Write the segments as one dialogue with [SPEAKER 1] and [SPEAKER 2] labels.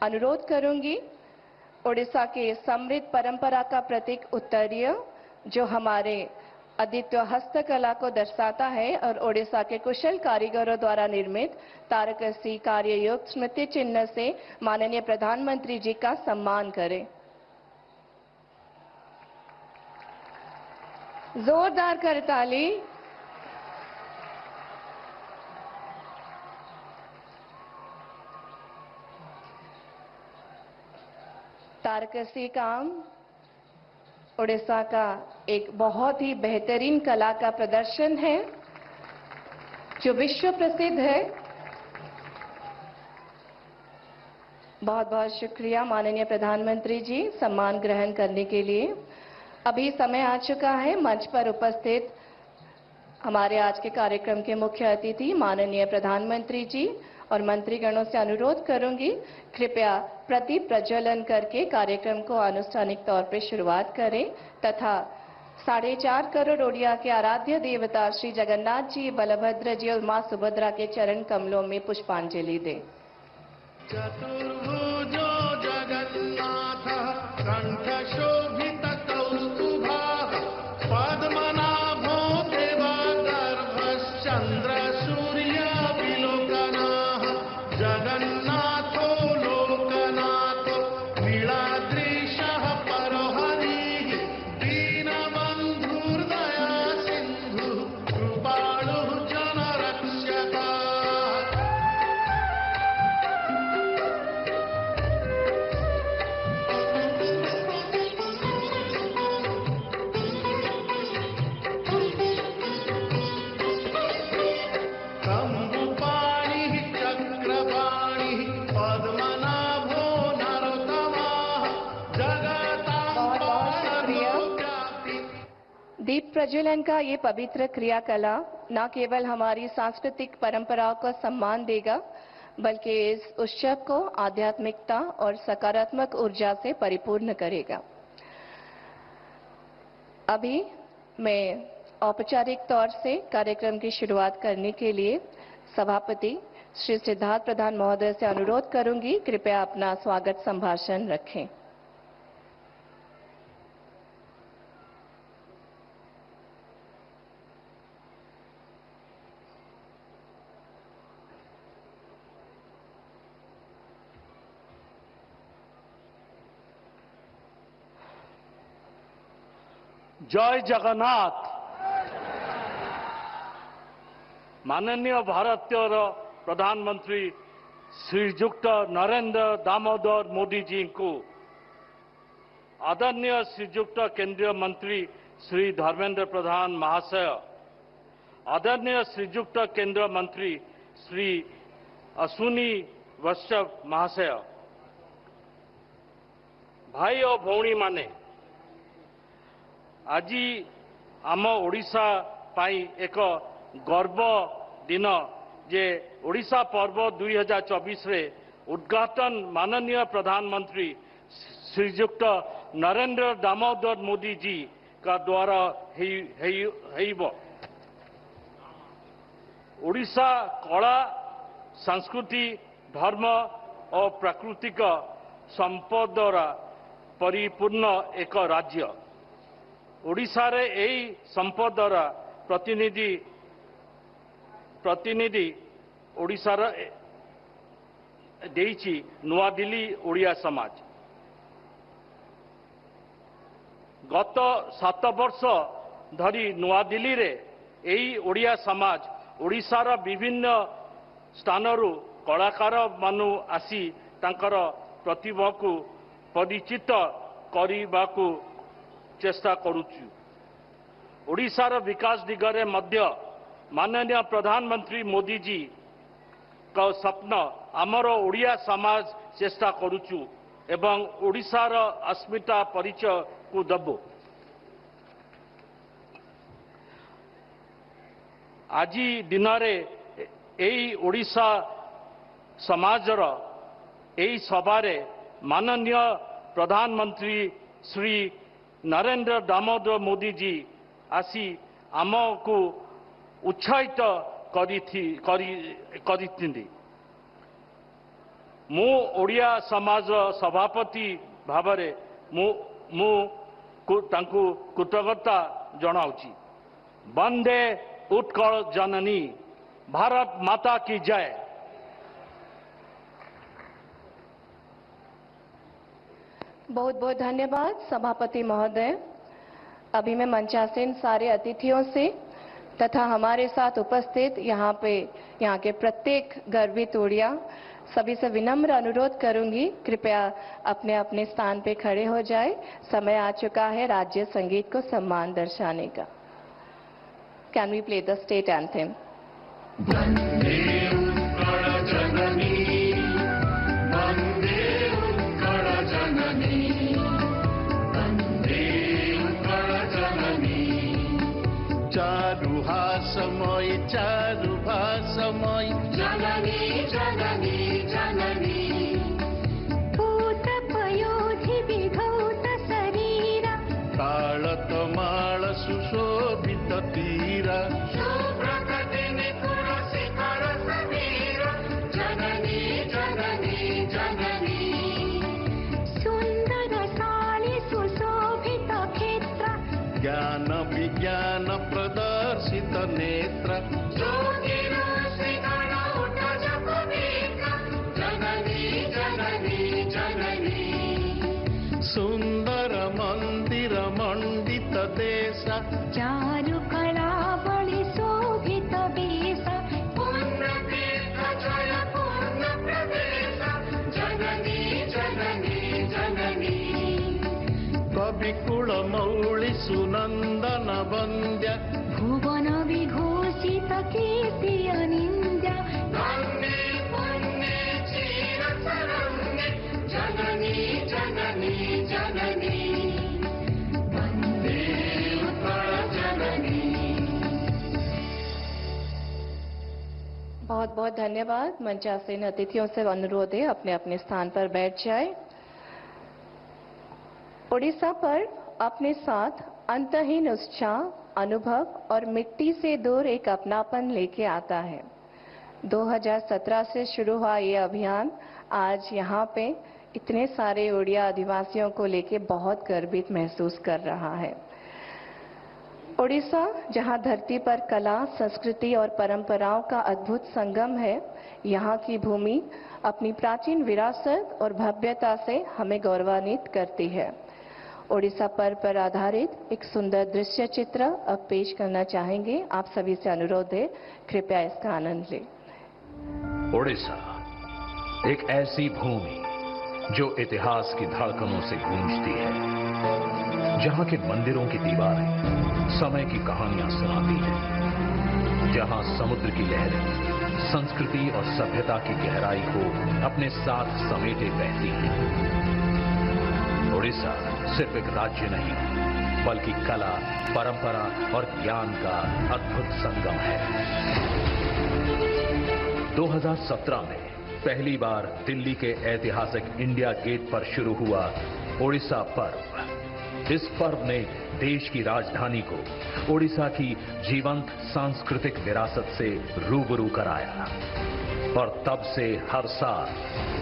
[SPEAKER 1] अनुरोध करूंगी ओडिशा के समृद्ध परंपरा का प्रतीक उत्तरीय जो हमारे अद्वितीय हस्तकला को दर्शाता है और ओडिशा के कुशल कारीगरों द्वारा निर्मित तारकसी कार्ययुक्त स्मृति चिन्ह से माननीय प्रधानमंत्री जी का सम्मान करें। जोरदार करताली। तारकसी काम ओडिशा का एक बहुत ही बेहतरीन कला का प्रदर्शन है जो विश्व प्रसिद्ध है। बहुत बहुत शुक्रिया माननीय प्रधानमंत्री जी सम्मान ग्रहण करने के लिए। अभी समय आ चुका है मंच पर उपस्थित हमारे आज के कार्यक्रम के मुख्य अतिथि माननीय प्रधानमंत्री जी और मंत्रीगणों से अनुरोध करूंगी कृपया प्रदीप प्रज्वलन करके कार्यक्रम को आनुष्ठानिक तौर पर शुरुआत करें तथा 4.5 करोड़ ओडिया के आराध्य देवता श्री जगन्नाथ जी, बलभद्र जी और मां सुभद्रा के चरण कमलों में पुष्पांजलि दें।
[SPEAKER 2] चतुर्भुजो जगन्नाथ कंठशोभित कौस्तुभः पद्मनाभो देवगर्भश्चन्द्र सूर्य विलोकनः जगन्नाथो लोकनाथो नीलाद्रिशः परहरिः दीनबन्धुर्दया सिन्धुः कृपालुः जनरक्षकः।
[SPEAKER 1] दीप प्रज्वलन का ये पवित्र क्रियाकला न केवल हमारी सांस्कृतिक परंपराओं को सम्मान देगा बल्कि इस उत्सव को आध्यात्मिकता और सकारात्मक ऊर्जा से परिपूर्ण करेगा। अभी मैं औपचारिक तौर से कार्यक्रम की शुरुआत करने के लिए सभापति श्री सिद्धार्थ प्रधान महोदय से अनुरोध करूंगी कृपया अपना स्वागत संभाषण रखें।
[SPEAKER 3] जय जगन्नाथ। माननीय भारतीय प्रधानमंत्री श्रीयुक्त नरेंद्र दामोदर मोदी जी को, आदरणीय श्रीयुक्त केंद्रीय मंत्री श्री धर्मेंद्र प्रधान महाशय, आदरणीय श्रीयुक्त केंद्रीय मंत्री श्री अश्विनी वैष्णव महाशय, भाई और भौणी माने, आज आम ओडिशा पाई एक गर्व दिन जे ओडिशा पर्व 2024 रे उद्घाटन माननीय प्रधानमंत्री श्रीयुक्त नरेंद्र दामोदर मोदी जी का द्वारा ओडिशा कला, संस्कृति, धर्म और प्राकृतिक संपदरा परिपूर्ण एक राज्य। ओडिशा रे एई संपदरा प्रतिनिधि ओडिशा देइछि नुआ दिल्ली ओडिया समाज। गत 7 वर्ष धरी नुआ दिल्ली रे एई ओडिया समाज ओडिशार विभिन्न स्थानरू कलाकार मानु आसी तांकर प्रतिभा को परिचित करने चेष्टा करुछु। ओडिशार विकास दिगरे मध्य माननीय प्रधानमंत्री मोदी जी का स्वप्न आमर ओडिया समाज चेष्टा करुछु एवं ओडिशार अस्मिता परिचय को दबो। आज दिन में ओडिशा समाजर यही सभारे माननीय प्रधानमंत्री श्री नरेंद्र दामोदर मोदी जी आसी आमको उत्साहित ମୁଁ ଓଡ଼ିଆ ସମାଜ ସଭାପତି ଭାବରେ ତାଙ୍କୁ କୃତଜ୍ଞତା ଜଣାଉଛି। ବନ୍ଦେ ଉତ୍କଳ ଜନନୀ, भारत माता की जय।
[SPEAKER 1] बहुत बहुत धन्यवाद सभापति महोदय। अभी मैं मंचासीन सारे अतिथियों से तथा हमारे साथ उपस्थित यहाँ के प्रत्येक गर्वित ओड़िया सभी से विनम्र अनुरोध करूंगी, कृपया अपने अपने स्थान पे खड़े हो जाए। समय आ चुका है राज्य संगीत को सम्मान दर्शाने का। Can we play the state anthem?
[SPEAKER 2] Bande Utkala जननी, वन्दे उत्कल जननी, वन्दे उत्कल जननी। चारुहासमयी चारुभासमयी जननी जननी जननी।
[SPEAKER 4] पूतपयोधि विधौत शरीर,
[SPEAKER 2] ताळतमाळ सुशोभित तीर। ज्ञान विज्ञान प्रदर्शित नेत्र, सुंदर मंदिर मंडित देश,
[SPEAKER 4] चारु कला बलि शोभित वेश,
[SPEAKER 2] पूर्ण तीर्थ जय पूर्ण प्रवेश, जननी जननी जननी। कविकुल मौळि सुनंदन वंद्य,
[SPEAKER 4] भुवन विघोषित कीर्ति अनिंद्य,
[SPEAKER 2] धन्ये पुण्ये चिरतरण्ये, जननी जननी जननी। वन्दे उत्कल जननी।
[SPEAKER 1] बहुत बहुत धन्यवाद। मंचासीन अतिथियों से अनुरोध है अपने अपने स्थान पर बैठ जाए। ओडिशा पर अपने साथ अंतहीन उत्साह, अनुभव और मिट्टी से दूर एक अपनापन लेके आता है। 2017 से शुरू हुआ ये अभियान आज यहाँ पे इतने सारे ओडिया आदिवासियों को लेके बहुत गर्वित महसूस कर रहा है। ओडिशा जहाँ धरती पर कला, संस्कृति और परंपराओं का अद्भुत संगम है, यहाँ की भूमि अपनी प्राचीन विरासत और भव्यता से हमें गौरवान्वित करती है। ओडिशा पर्व पर आधारित एक सुंदर दृश्य चित्र अब पेश करना चाहेंगे। आप सभी से अनुरोध है, कृपया इसका आनंद लें।
[SPEAKER 5] ओडिशा एक ऐसी भूमि जो इतिहास की धड़कनों से गूंजती है, जहां के मंदिरों की दीवारें समय की कहानियां सुनाती हैं, जहां समुद्र की लहरें संस्कृति और सभ्यता की गहराई को अपने साथ समेटे बहती हैं। ओडिशा सिर्फ एक राज्य नहीं, बल्कि कला, परंपरा और ज्ञान का अद्भुत संगम है। 2017 में पहली बार दिल्ली के ऐतिहासिक इंडिया गेट पर शुरू हुआ ओडिशा पर्व। इस पर्व ने देश की राजधानी को ओडिशा की जीवंत सांस्कृतिक विरासत से रूबरू कराया और तब से हर साल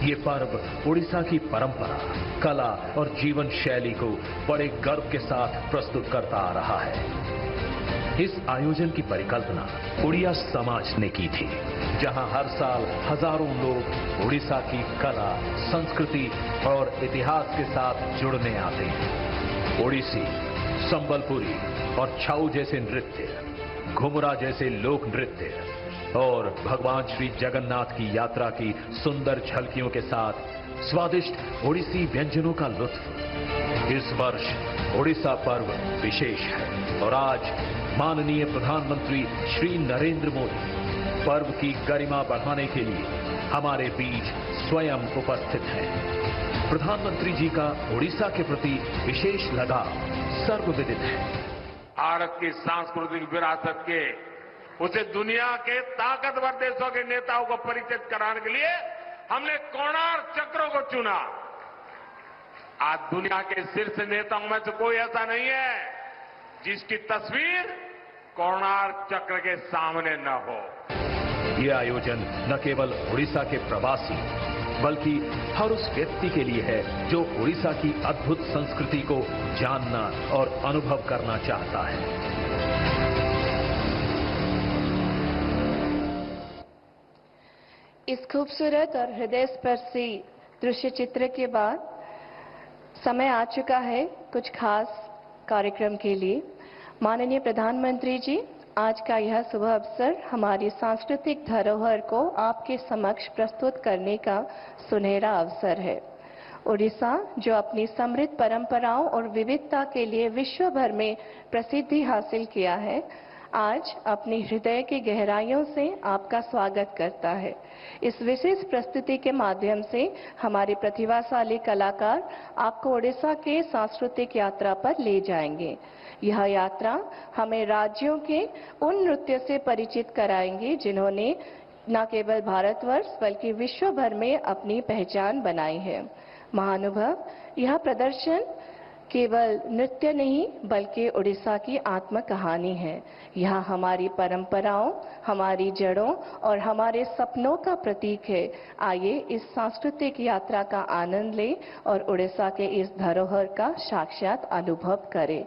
[SPEAKER 5] ये पर्व ओडिशा की परंपरा, कला और जीवन शैली को बड़े गर्व के साथ प्रस्तुत करता आ रहा है। इस आयोजन की परिकल्पना ओडिया समाज ने की थी, जहां हर साल हजारों लोग ओडिशा की कला, संस्कृति और इतिहास के साथ जुड़ने आते हैं। ओडिसी, संबलपुरी और छाऊ जैसे नृत्य, घुमरा जैसे लोक नृत्य और भगवान श्री जगन्नाथ की यात्रा की सुंदर झलकियों के साथ स्वादिष्ट ओडिसी व्यंजनों का लुत्फ। इस वर्ष ओडिशा पर्व विशेष है और आज माननीय प्रधानमंत्री श्री नरेंद्र मोदी पर्व की गरिमा बढ़ाने के लिए हमारे बीच स्वयं उपस्थित हैं। प्रधानमंत्री जी का ओडिशा के प्रति विशेष लगाव सर्वविदित है।
[SPEAKER 6] भारत की सांस्कृतिक विरासत के उसे दुनिया के ताकतवर देशों के नेताओं को परिचित कराने के लिए हमने कोणार्क चक्र को चुना। आज दुनिया के शीर्ष नेताओं में से कोई ऐसा नहीं है जिसकी तस्वीर कोणार्क चक्र के सामने न हो।
[SPEAKER 5] ये आयोजन न केवल ओडिशा के प्रवासी बल्कि हर उस व्यक्ति के लिए है जो ओडिशा की अद्भुत संस्कृति को जानना और अनुभव करना चाहता है।
[SPEAKER 1] इस खूबसूरत और हृदय स्पर्शी दृश्य चित्र के बाद समय आ चुका है कुछ खास कार्यक्रम के लिए। माननीय प्रधानमंत्री जी, आज का यह शुभ अवसर हमारी सांस्कृतिक धरोहर को आपके समक्ष प्रस्तुत करने का सुनहरा अवसर है। ओडिशा, जो अपनी समृद्ध परंपराओं और विविधता के लिए विश्व भर में प्रसिद्धि हासिल किया है, आज अपनी हृदय की गहराइयों से आपका स्वागत करता है। इस विशेष प्रस्तुति के माध्यम से हमारे प्रतिभाशाली कलाकार आपको ओडिशा के सांस्कृतिक यात्रा पर ले जाएंगे। यह यात्रा हमें राज्यों के उन नृत्य से परिचित कराएंगे जिन्होंने न केवल भारतवर्ष बल्कि विश्व भर में अपनी पहचान बनाई है। महानुभव, यह प्रदर्शन केवल नृत्य नहीं बल्कि ओडिशा की आत्म कहानी है। यह हमारी परंपराओं, हमारी जड़ों और हमारे सपनों का प्रतीक है। आइए इस सांस्कृतिक यात्रा का आनंद लें और ओडिशा के इस धरोहर का साक्षात अनुभव करें।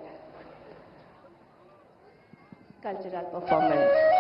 [SPEAKER 1] Cultural performance.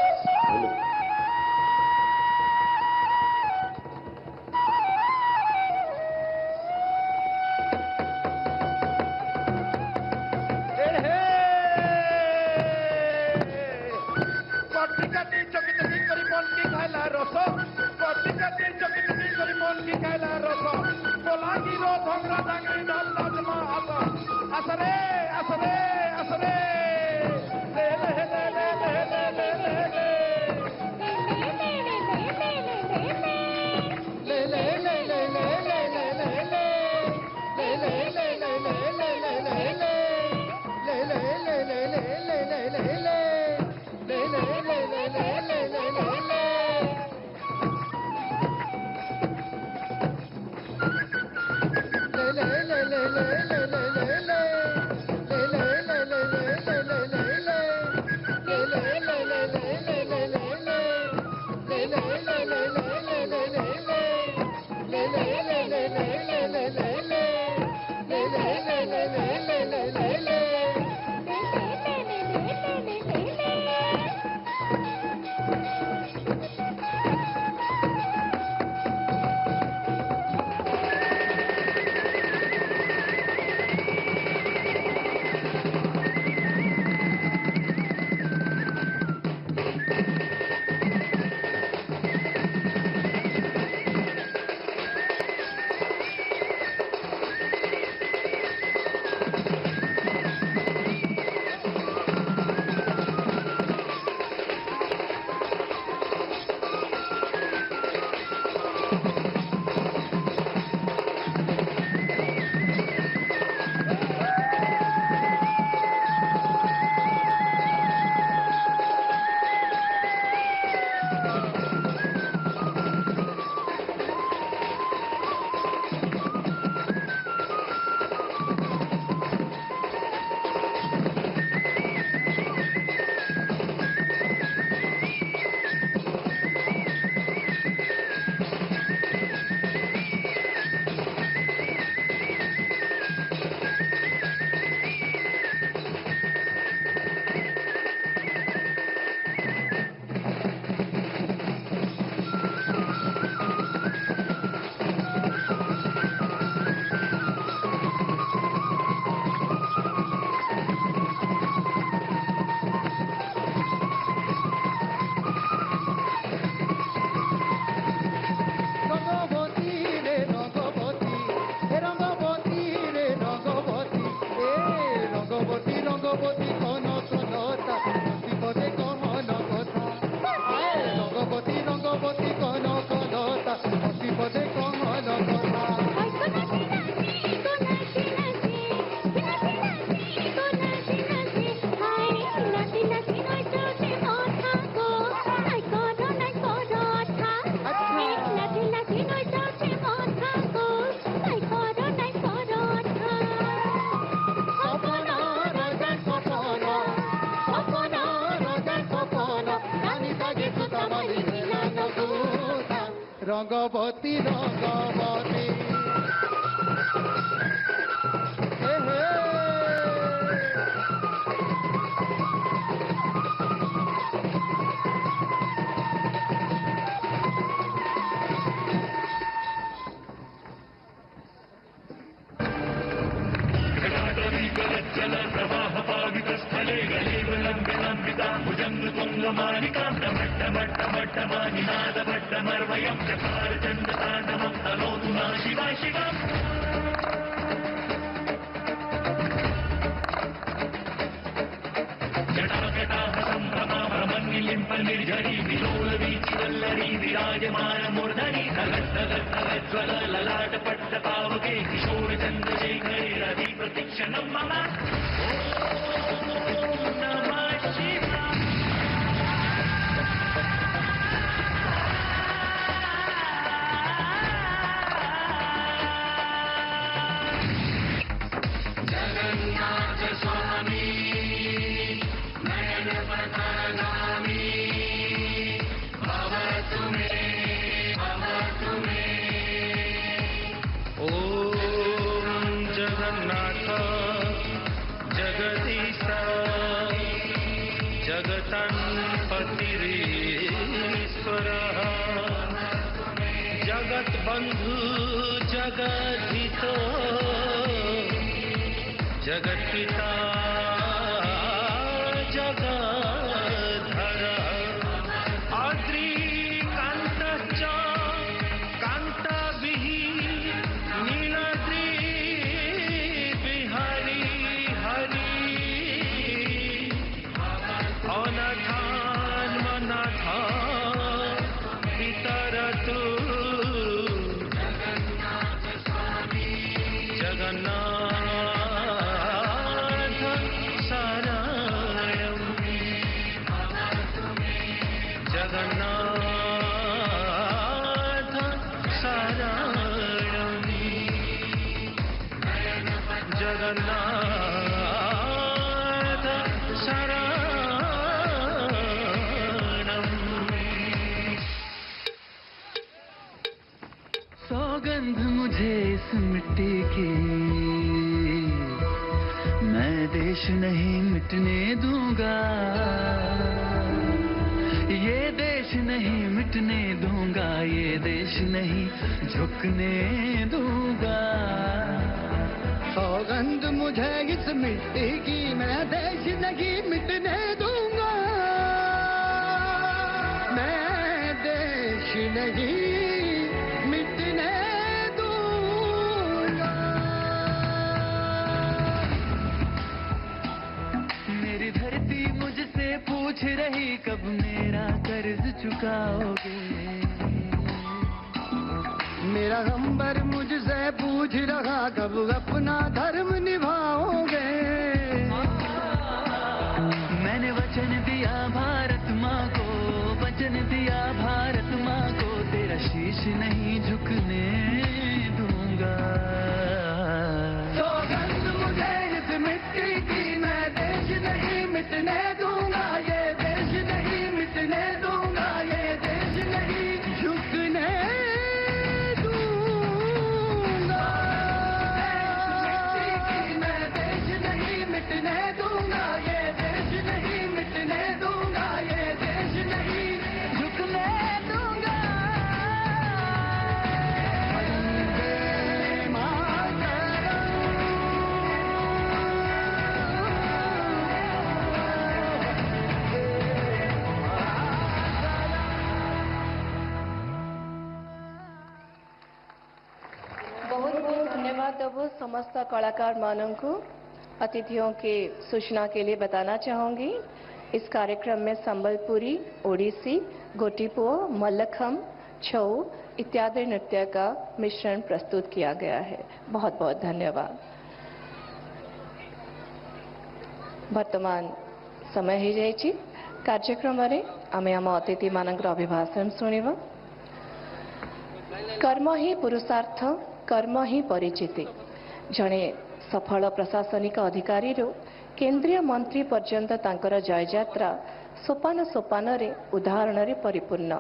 [SPEAKER 2] रंगवती रंगवती
[SPEAKER 7] बंधु जगद्धितो जगत पिता जगद्धर आद्री कांतश्च कांताभिः नीलाद्रि बिहारी हरि अनाथान् मनाथान् वितरतु जगन्नाथ शरणं जगन्नाथ शरणं जगन्नाथ शरणं सौगंध मुझे इस मिट्टी की मैं देश नहीं मिटने दूंगा ये देश नहीं मिटने दूंगा ये देश नहीं झुकने दूंगा
[SPEAKER 2] सौगंध मुझे इस मिट्टी की मैं देश नहीं मिटने दूंगा मैं देश नहीं मिटने दूंगा
[SPEAKER 7] मेरी धरती मुझसे पूछ रही कब मेरा कर्ज चुकाओगे
[SPEAKER 2] मेरा गंबर मुझसे पूछ रहा कब अपना धर्म निभाओगे
[SPEAKER 7] मैंने वचन दिया भारत माँ को वचन दिया भारत माँ को तेरा शीश नहीं झुकने दूंगा
[SPEAKER 2] सौगंध मुझे इस मिट्टी की मैं देश नहीं मिटने दूंगा ये देश नहीं मिटने दूंगा ये देश नहीं झुकने दूंगा मिट्टी की मैं देश नहीं मिटने दूंगा ये देश नहीं मिटने दूंगा ये देश नहीं झुकने दूंगा वंदे
[SPEAKER 1] बहुत बहुत धन्यवाद देवु समस्त कलाकार मानू अतिथियों के सूचना के लिए बताना चाहूंगी इस कार्यक्रम में संबलपुरी ओडिसी गोटीपुओ मल्लखम छऊ इत्यादि नृत्य का मिश्रण प्रस्तुत किया गया है बहुत बहुत धन्यवाद वर्तमान समय हो जाइए कार्यक्रम आम आम अतिथि मानकर अभिभाषण शुणा कर्म ही पुरुषार्थ कर्म ही परिचिति जड़े सफल प्रशासनिक अधिकारी केंद्रीय मंत्री पर्यंत तांकर जययात्रा सोपान सोपान रे उदाहरण रे परिपूर्ण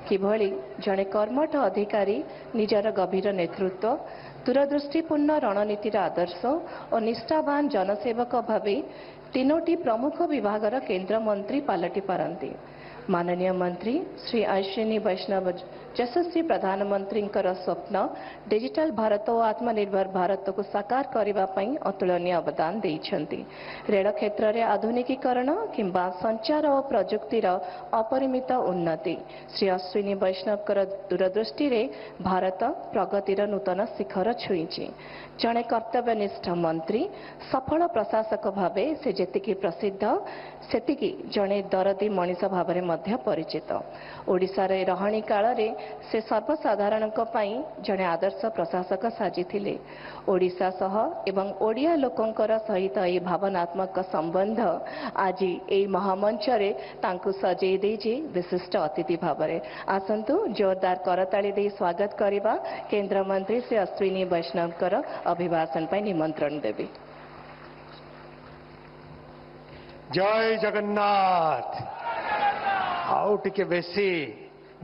[SPEAKER 1] किभଳି जड़े कर्मठ अधिकारी निजर गभीर नेतृत्व दूरदृष्टिपूर्ण रणनीतिर आदर्श और निष्ठावान जनसेवक भावे तीनोटी प्रमुख विभागर केंद्र मंत्री पलटि पारंती। माननीय मंत्री श्री अश्विनी वैष्णव यशस्वी प्रधानमंत्री स्वप्न डिजिटल भारत और आत्मनिर्भर भारत को साकार करने अतुलनीय अवदान देइछंती। रेल क्षेत्र में आधुनिकीकरण किंबा संचार और प्रजुक्तिर अपरिमित उन्नति श्री अश्विनी वैष्णव दूरदृष्टि रे भारत प्रगतिर नूतन शिखर छुईची। जड़े कर्तव्यनिष्ठ मंत्री सफल प्रशासक भावे से जेतिकी प्रसिद्ध सेतिकी जड़े दरदी मनीष भाव में परिचित। ओडिशा रे रहणी काल रे से सर्वसाधारण जड़े आदर्श प्रशासक साजिथिले। ओडिशा सह एवं ओडिया लोकंकर सहित ए भावनात्मक संबंध आज ए महामंच रे तांकु सजेई देजी विशिष्ट अतिथि भावरे। आसंतु जोरदार करताली दे स्वागत करिबा केंद्र मंत्री श्री अश्विनी वैष्णवकर अभिभाषण पर निमंत्रण देवी।
[SPEAKER 8] जय जगन्नाथ। आओ टिके बेसी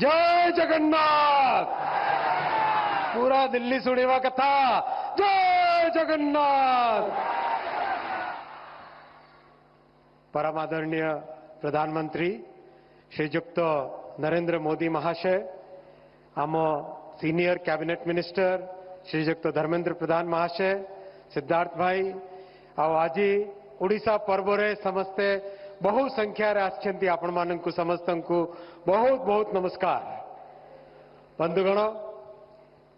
[SPEAKER 8] जय जगन्नाथ। पूरा दिल्ली सुनिवा कथा जय जगन्नाथ। परम आदरणीय प्रधानमंत्री श्रीयुक्त नरेंद्र मोदी महाशय, आम सीनियर कैबिनेट मिनिस्टर श्रीयुक्त धर्मेंद्र प्रधान महाशय, सिद्धार्थ भाई आओ आज ओडिशा पर्व रे समस्ते बहु संख्यार आछंती आपण मानकु समस्तंकु बहुत बहुत नमस्कार। बंधुगण,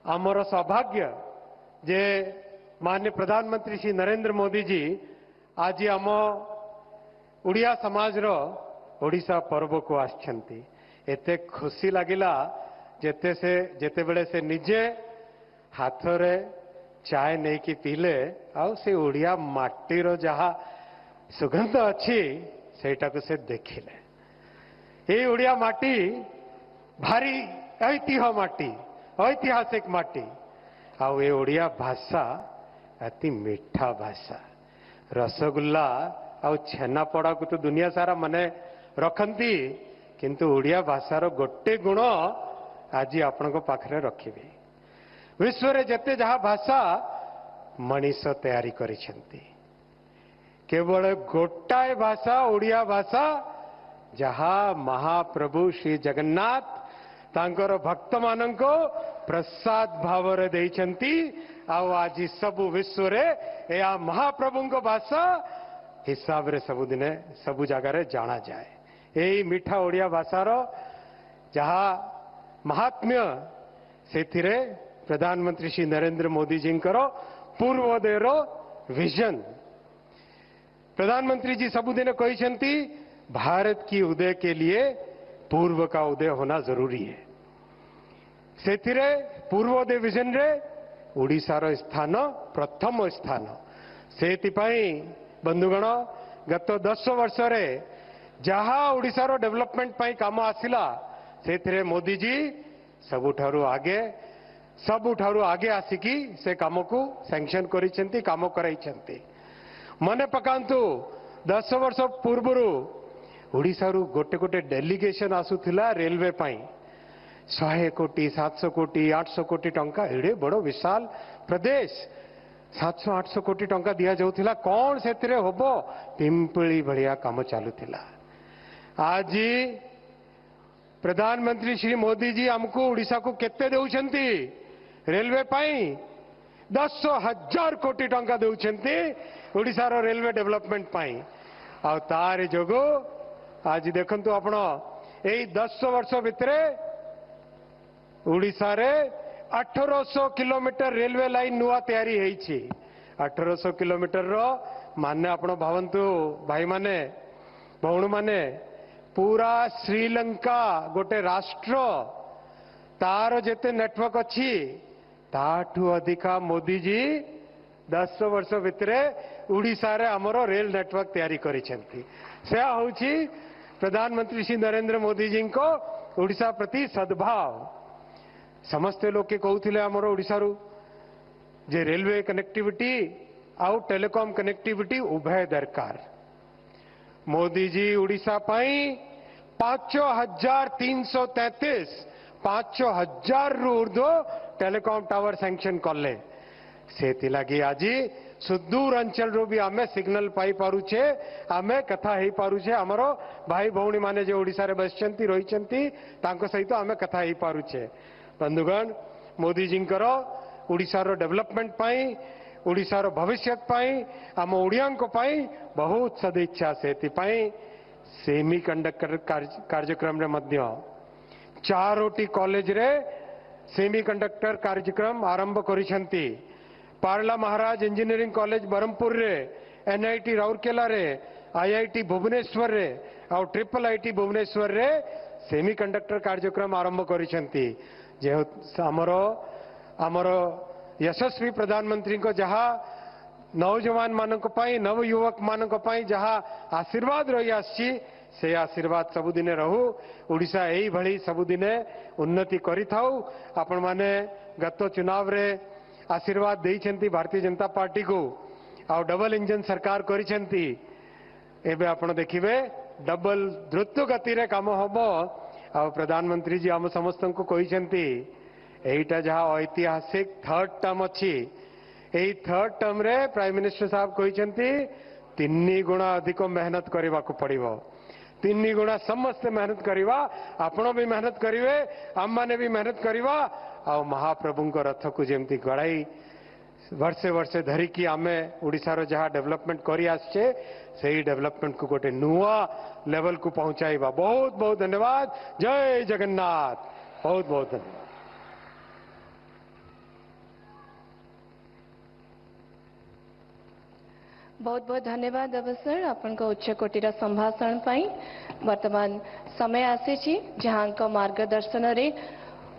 [SPEAKER 8] आमर सौभाग्य जे माननीय प्रधानमंत्री श्री नरेंद्र मोदी जी आज आम ओडिया समाज रो ओडिशा पर्व को आछंती। एते खुशी लागिला जेते बेले से निजे हाथ रे चाय नहीं कि पीले आउ से ओडिया माटीर जहा सुगंध अच्छी सेटा को से देखिले। ये ओडिया माटी भारी ऐतिहासिक माटी आउ ये ओडिया भाषा अति मीठा भाषा। रसगुल्ला आउ छेनापड़ा को तो दुनिया सारा मने रखती, किंतु ओडिया भाषार गोटे गुण आज आपण पाखरे रखिबी। विश्व रे जेते जहा भाषा मनीष तैयारी करिसेंती, केवल गोटाए भाषा ओडिया भाषा जहा महाप्रभु श्री जगन्नाथ तांकर भक्त मानंको प्रसाद भाव रे देइछंती। आउ आज सबु विश्व रे या महाप्रभुंको भाषा हिसाब रे सबु दिने सबु जगह रे जाना जाए। यही मीठा ओडिया भाषार जहा महात्म्य सेथिरे प्रधानमंत्री श्री नरेंद्र मोदी जी पूर्वोदयर विजन। प्रधानमंत्री जी सबुदिन कहते भारत की उदय के लिए पूर्व का उदय होना जरूरी है। सेथिरे पूर्वोदय विजन रे ओडिशार स्थान प्रथम स्थान। सेतिपाई बंधुगण गत 10 वर्ष रे जहा ओडिशार डेवलपमेंट पाई काम आसिला सेथिरे मोदी जी सबुठारु आगे आसिकी से काम को सैंक्शन करिसेंती, काम कराइसेंती। मने पकांतु 10 वर्ष पूर्वरु ओडिशारु गोटे गोटे डेलीगेशन आसुथिला रेलवे पाई 100 कोटी 700 कोटी 800 कोटी टंका। एडे बड़ो विशाल प्रदेश 700-800 कोटी टंका दिया जाउथिला। कौन सेतिरे होबो पिंपली भड़िया काम चालुथिला। आज प्रधानमंत्री श्री मोदी जी हमको ओडिशा को केते देउछंती रेलवे पाई 10,000 कोटी टंका देउछंती ओडिशार रेलवे डेवलपमेंट पाई। आ तार जोगो आज देखंतु आपण एई 10 वर्ष भितरे ओडिशा रे 1800 किलोमीटर रेलवे लाइन नुआ तैयारी हेइछि। 1800 किलोमीटर रो माने आपण भावंतु भाई माने भौण माने पूरा श्रीलंका गोटे राष्ट्र तार जेते नेटवर्क अच्छी ताठू अधिका मोदी जी 10 वर्ष भितरे ओडिशा रे हमरो रेल नेटवर्क तैयारी करिसेंती। से होउछि प्रधानमंत्री श्री नरेंद्र मोदी जी को ओडिशा प्रति सद्भाव। समस्त लोग के कहउथिले हमरो ओडिशा रु जे रेलवे कनेक्टिविटी आउ टेलीकॉम कनेक्टिविटी उभय दरकार। मोदी जी उड़ीसा पाई 5,333 5,000 रु ऊर्ध्व टेलीकॉम टावर सैंक्शन कले से लगी आज सुदूर अंचल रू भी आमे सिग्नल पाई पारुछे आमे कथा ही पारुछे हमर भाई भौणी माने जे ओडिसा रे बसचंती रहिचंती तांको सहित आमे कथा ही पारुछे। बंधुगण मोदी जींकर ओडिसा रो डेवलपमेंट पाई ओडिसा रो भविष्य पाई आम ओडियांको पाई बहुत सदिच्छा से सेमी कंडक्टर कार्यक्रम रे मध्य 4टी कॉलेज रे सेमी कंडक्टर कार्यक्रम आरंभ करिसंती। पारला महाराज इंजीनियरिंग कॉलेज बरहमपुर रे, एनआईटी राउरकेला रे, आईआईटी भुवनेश्वर रे और ट्रिपल आईटी भुवनेश्वर रे सेमी कंडक्टर कार्यक्रम आरंभ करिसंती। जे हमरो यशस्वी प्रधानमंत्री को जहाँ नौजवान मानक पाई नव युवक मानक पाई जहाँ आशीर्वाद रही आसी से आशीर्वाद सबुदिने रहू ओडिशा एई भली सबुदिने उन्नति करि थाउ। आपण माने गत चुनाव रे आशीर्वाद देइछंती भारतीय जनता पार्टी को आ डबल इंजन सरकार करिछंती। एबे आपण देखिबे डबल द्रुत गति रे काम होबो आ प्रधानमंत्री जी हम समस्त को कहिछंती एटा जहाँ ऐतिहासिक थर्ड टर्म अच्छी यही थर्ड टर्म रे प्राइम मिनिस्टर साहब कहिछंती 3 गुणा अधिक मेहनत करने को पड़िबो 3 गुणा समस्त मेहनत करवा आपण भी मेहनत करिवे आम माने भी मेहनत करवा आ महाप्रभु रथ को जमती गड़ाई वर्षे वर्षे धरिकी आमे ओडिशा रो जहाँ डेवलपमेंट करी आछे सही डेवलपमेंट को गोटे नुआ लेवल को पहुंचाइबा। बहुत बहुत धन्यवाद। जय जगन्नाथ। बहुत बहुत धन्यवाद।
[SPEAKER 1] बहुत बहुत धन्यवाद अवसर आपण को उच्च कोटिर संभाषण पाई। वर्तमान समय आसी जहाँ मार्गदर्शन रे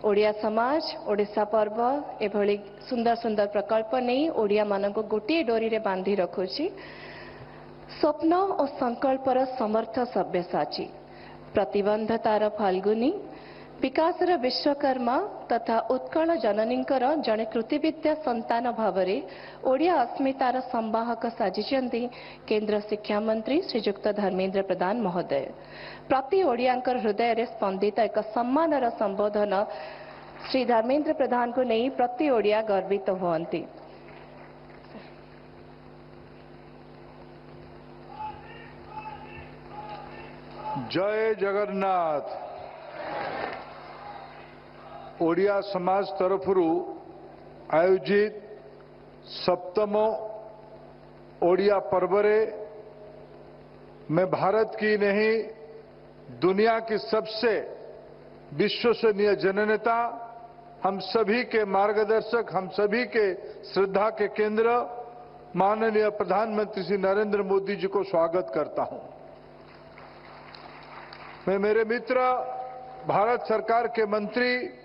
[SPEAKER 1] ओडिया समाज ओडिशा पर्व एभली सुंदर सुंदर प्रकल्प नहीं ओडिया मानक गोटे डोरी रे बांधी रखुची। स्वप्न और संकल्पर समर्थ सभ्यसाची प्रतिबंधतार फाल्गुनी विकासर विश्वकर्मा तथा उत्कल जननींकर जड़े कृतिविद्या संतान भावरे ओडिया अस्मितार संवाहक साजिचंती केंद्र शिक्षा मंत्री श्रीजुक्त धर्मेंद्र प्रधान महोदय। प्रति ओडियांकर हृदय रे स्पंदित एक सम्मानर संबोधन श्री धर्मेंद्र प्रधान को नहीं प्रति ओडिया गर्वित हुअंती।
[SPEAKER 9] जय जगन्नाथ। ओडिया समाज तरफरु आयोजित 7th ओडिया पर्वरे में भारत की नहीं दुनिया की सबसे विश्वसनीय जननेता हम सभी के मार्गदर्शक हम सभी के श्रद्धा के केंद्र माननीय प्रधानमंत्री श्री नरेंद्र मोदी जी को स्वागत करता हूं। मैं मेरे मित्र भारत सरकार के मंत्री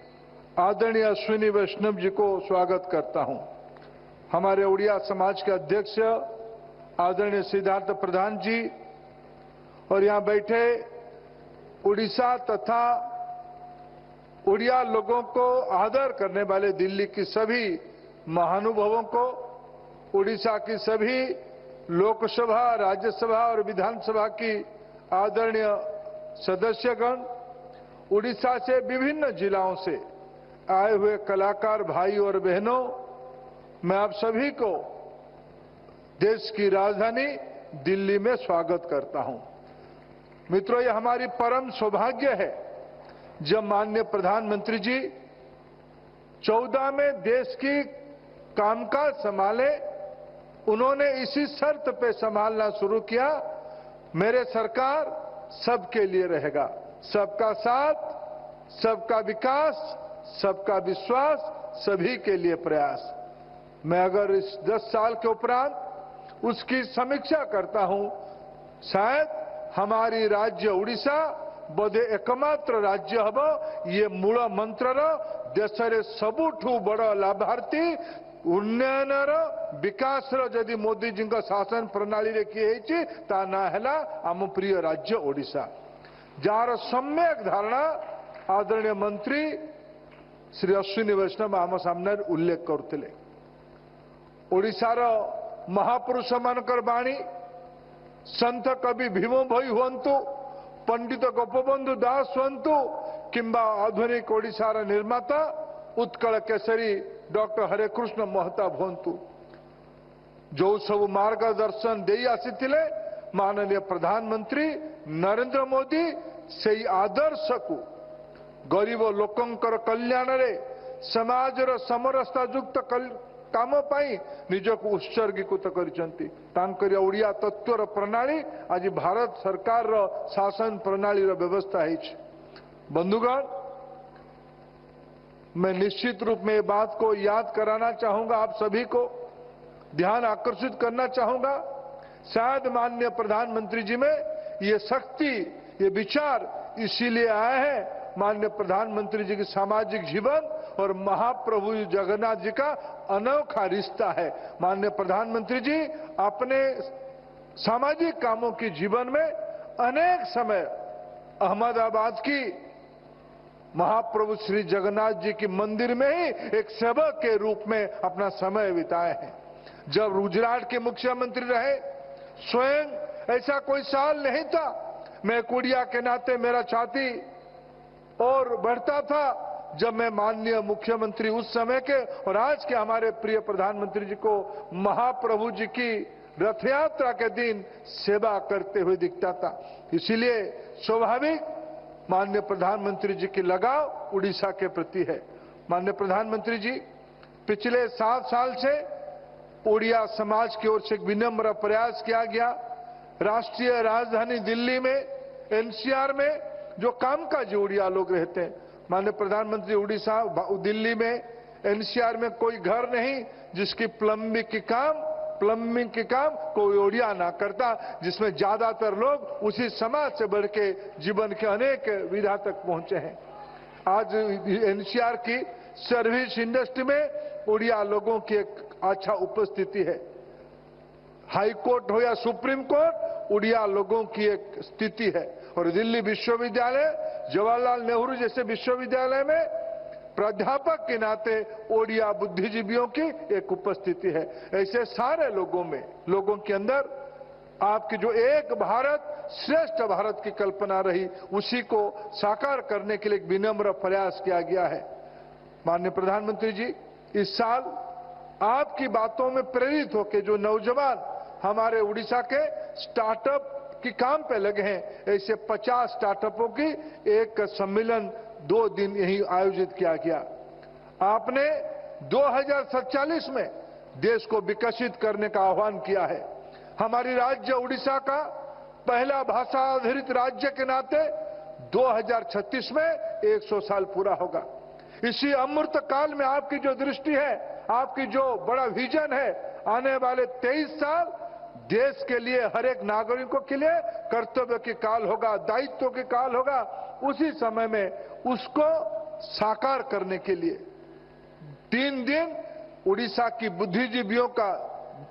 [SPEAKER 9] आदरणीय अश्विनी वैष्णव जी को स्वागत करता हूं। हमारे उड़िया समाज के अध्यक्ष आदरणीय सिद्धार्थ प्रधान जी और यहां बैठे उड़ीसा तथा उड़िया लोगों को आदर करने वाले दिल्ली की सभी महानुभावों को, उड़ीसा की सभी लोकसभा राज्यसभा और विधानसभा की आदरणीय सदस्यगण, उड़ीसा से विभिन्न जिलों से आए हुए कलाकार भाई और बहनों, मैं आप सभी को देश की राजधानी दिल्ली में स्वागत करता हूं। मित्रों, यह हमारी परम सौभाग्य है जब माननीय प्रधानमंत्री जी 14 में देश की कामकाज संभाले। उन्होंने इसी शर्त पे संभालना शुरू किया, मेरे सरकार सबके लिए रहेगा, सबका साथ, सबका विकास, सबका विश्वास, सभी के लिए प्रयास। मैं अगर इस 10 साल के उपरांत उसकी समीक्षा करता हूं, शायद हमारी राज्य उड़ीसा बोधे एकमात्र राज्य हम ये मूल मंत्र देश रे सबुठू बड़ लाभार्थी उन्नयन विकास जदि मोदी जी शासन प्रणाली रे किए ता ना हैला आम प्रिय राज्य ओडिशा, जार सम्यक धारणा आदरणीय मंत्री श्री अश्विनी वैष्णव आम सामने उल्लेख करते। ओडिशार महापुरुष मानकर बाणी संत कवि भीम भई हुंतु, पंडित गोपबंधु दास हुंतु, किंबा आधुनिक ओडिशार निर्माता उत्कल केसरी डॉक्टर हरेकृष्ण महताब हुंतु, जो सब मार्गदर्शन दे आसीथिले माननीय प्रधानमंत्री नरेंद्र मोदी से आदर्श को गरीब लोकंकर कल्याण रे समाजर समरसता युक्त काम पाई निजको उत्सर्गीकृत करिसंती। तांकर ओडिया तत्वर प्रणाली आज भारत सरकार रो शासन प्रणाली रो व्यवस्था है। बंधुगण, मैं निश्चित रूप में बात को याद कराना चाहूंगा, आप सभी को ध्यान आकर्षित करना चाहूंगा। शायद माननीय प्रधानमंत्री जी में ये शक्ति, ये विचार इसीलिए आए हैं, माननीय प्रधानमंत्री जी के सामाजिक जीवन और महाप्रभु जगन्नाथ जी का अनोखा रिश्ता है। माननीय प्रधानमंत्री जी अपने सामाजिक कामों के जीवन में अनेक समय अहमदाबाद की महाप्रभु श्री जगन्नाथ जी के मंदिर में ही एक सेवक के रूप में अपना समय बिताए हैं। जब गुजरात के मुख्यमंत्री रहे, स्वयं ऐसा कोई साल नहीं था, मैं कुड़िया के नाते मेरा छाती और बढ़ता था जब मैं माननीय मुख्यमंत्री उस समय के और आज के हमारे प्रिय प्रधानमंत्री जी को महाप्रभु जी की रथ यात्रा के दिन सेवा करते हुए दिखता था। इसीलिए स्वाभाविक माननीय प्रधानमंत्री जी की लगाव उड़ीसा के प्रति है। माननीय प्रधानमंत्री जी, पिछले 7 साल से ओडिया समाज की ओर से एक विनम्र प्रयास किया गया। राष्ट्रीय राजधानी दिल्ली में, एनसीआर में जो कामकाजी ओडिया लोग रहते हैं, माननीय प्रधानमंत्री, उड़ीसा दिल्ली में एनसीआर में कोई घर नहीं जिसकी प्लम्बिंग के काम कोई ओडिया ना करता, जिसमें ज्यादातर लोग उसी समाज से बढ़ के जीवन के अनेक विधा तक पहुंचे हैं। आज एनसीआर की सर्विस इंडस्ट्री में ओडिया लोगों की एक अच्छा उपस्थिति है। हाई कोर्ट हो या सुप्रीम कोर्ट, ओडिया लोगों की एक स्थिति है। और दिल्ली विश्वविद्यालय, जवाहरलाल नेहरू जैसे विश्वविद्यालय में प्राध्यापक के नाते ओडिया बुद्धिजीवियों की एक उपस्थिति है। ऐसे सारे लोगों के अंदर आपकी जो एक भारत श्रेष्ठ भारत की कल्पना रही, उसी को साकार करने के लिए एक विनम्र प्रयास किया गया है। माननीय प्रधानमंत्री जी, इस साल आपकी बातों में प्रेरित होकर जो नौजवान हमारे उड़ीसा के स्टार्टअप की काम पे लगे हैं, ऐसे 50 स्टार्टअपों की एक सम्मेलन 2 दिन यही आयोजित किया गया। आपने 2047 में देश को विकसित करने का आह्वान किया है। हमारी राज्य उड़ीसा का पहला भाषा आधारित राज्य के नाते 2036 में 100 साल पूरा होगा। इसी अमृत काल में आपकी जो दृष्टि है, आपकी जो बड़ा विजन है, आने वाले 23 साल देश के लिए, हर एक नागरिकों के लिए कर्तव्य की काल होगा, दायित्व की काल होगा। उसी समय में उसको साकार करने के लिए 3 दिन उड़ीसा की बुद्धिजीवियों का,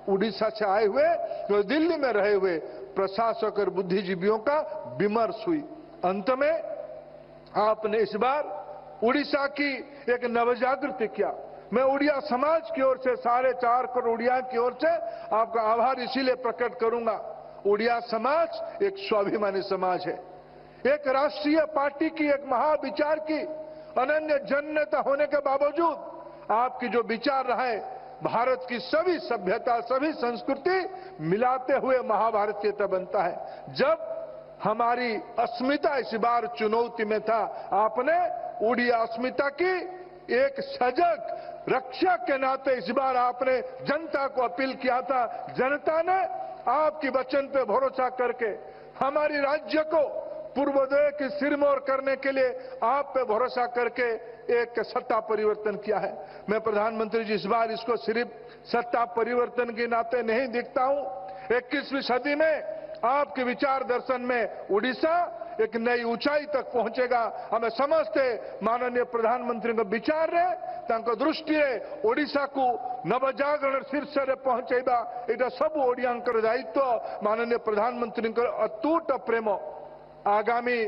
[SPEAKER 9] उड़ीसा से आए हुए जो दिल्ली में रहे हुए प्रशासक और बुद्धिजीवियों का विमर्श हुई। अंत में आपने इस बार उड़ीसा की एक नवजागृति किया। मैं उड़िया समाज की ओर से, 4.5 करोड़ उड़िया की ओर से आपका आभार इसीलिए प्रकट करूंगा। उड़िया समाज एक स्वाभिमानी समाज है, एक राष्ट्रीय पार्टी की, एक महाविचार की अनन्य जननेता होने के बावजूद आपकी जो विचार रहे, भारत की सभी सभ्यता, सभी संस्कृति मिलाते हुए महाभारतीयता बनता है। जब हमारी अस्मिता इस बार चुनौती में था, आपने उड़िया अस्मिता की एक सजग रक्षक के नाते इस बार आपने जनता को अपील किया था। जनता ने आपकी वचन पे भरोसा करके हमारी राज्य को पूर्वोदय की सिरमौर करने के लिए आप पे भरोसा करके एक सत्ता परिवर्तन किया है। मैं प्रधानमंत्री जी इस बार इसको सिर्फ सत्ता परिवर्तन के नाते नहीं देखता हूं। 21वीं सदी में आपके विचार दर्शन में उड़ीसा एक नई ऊंचाई तक पहुंचेगा। हमें समझते माननीय प्रधानमंत्री का विचार रे, तांको दृष्टि रे ओडिशा को नवजागरण शीर्ष रे पहुंचेगा। एटा सब ओडियांकर दायित्व। माननीय प्रधानमंत्री अतूट प्रेम आगामी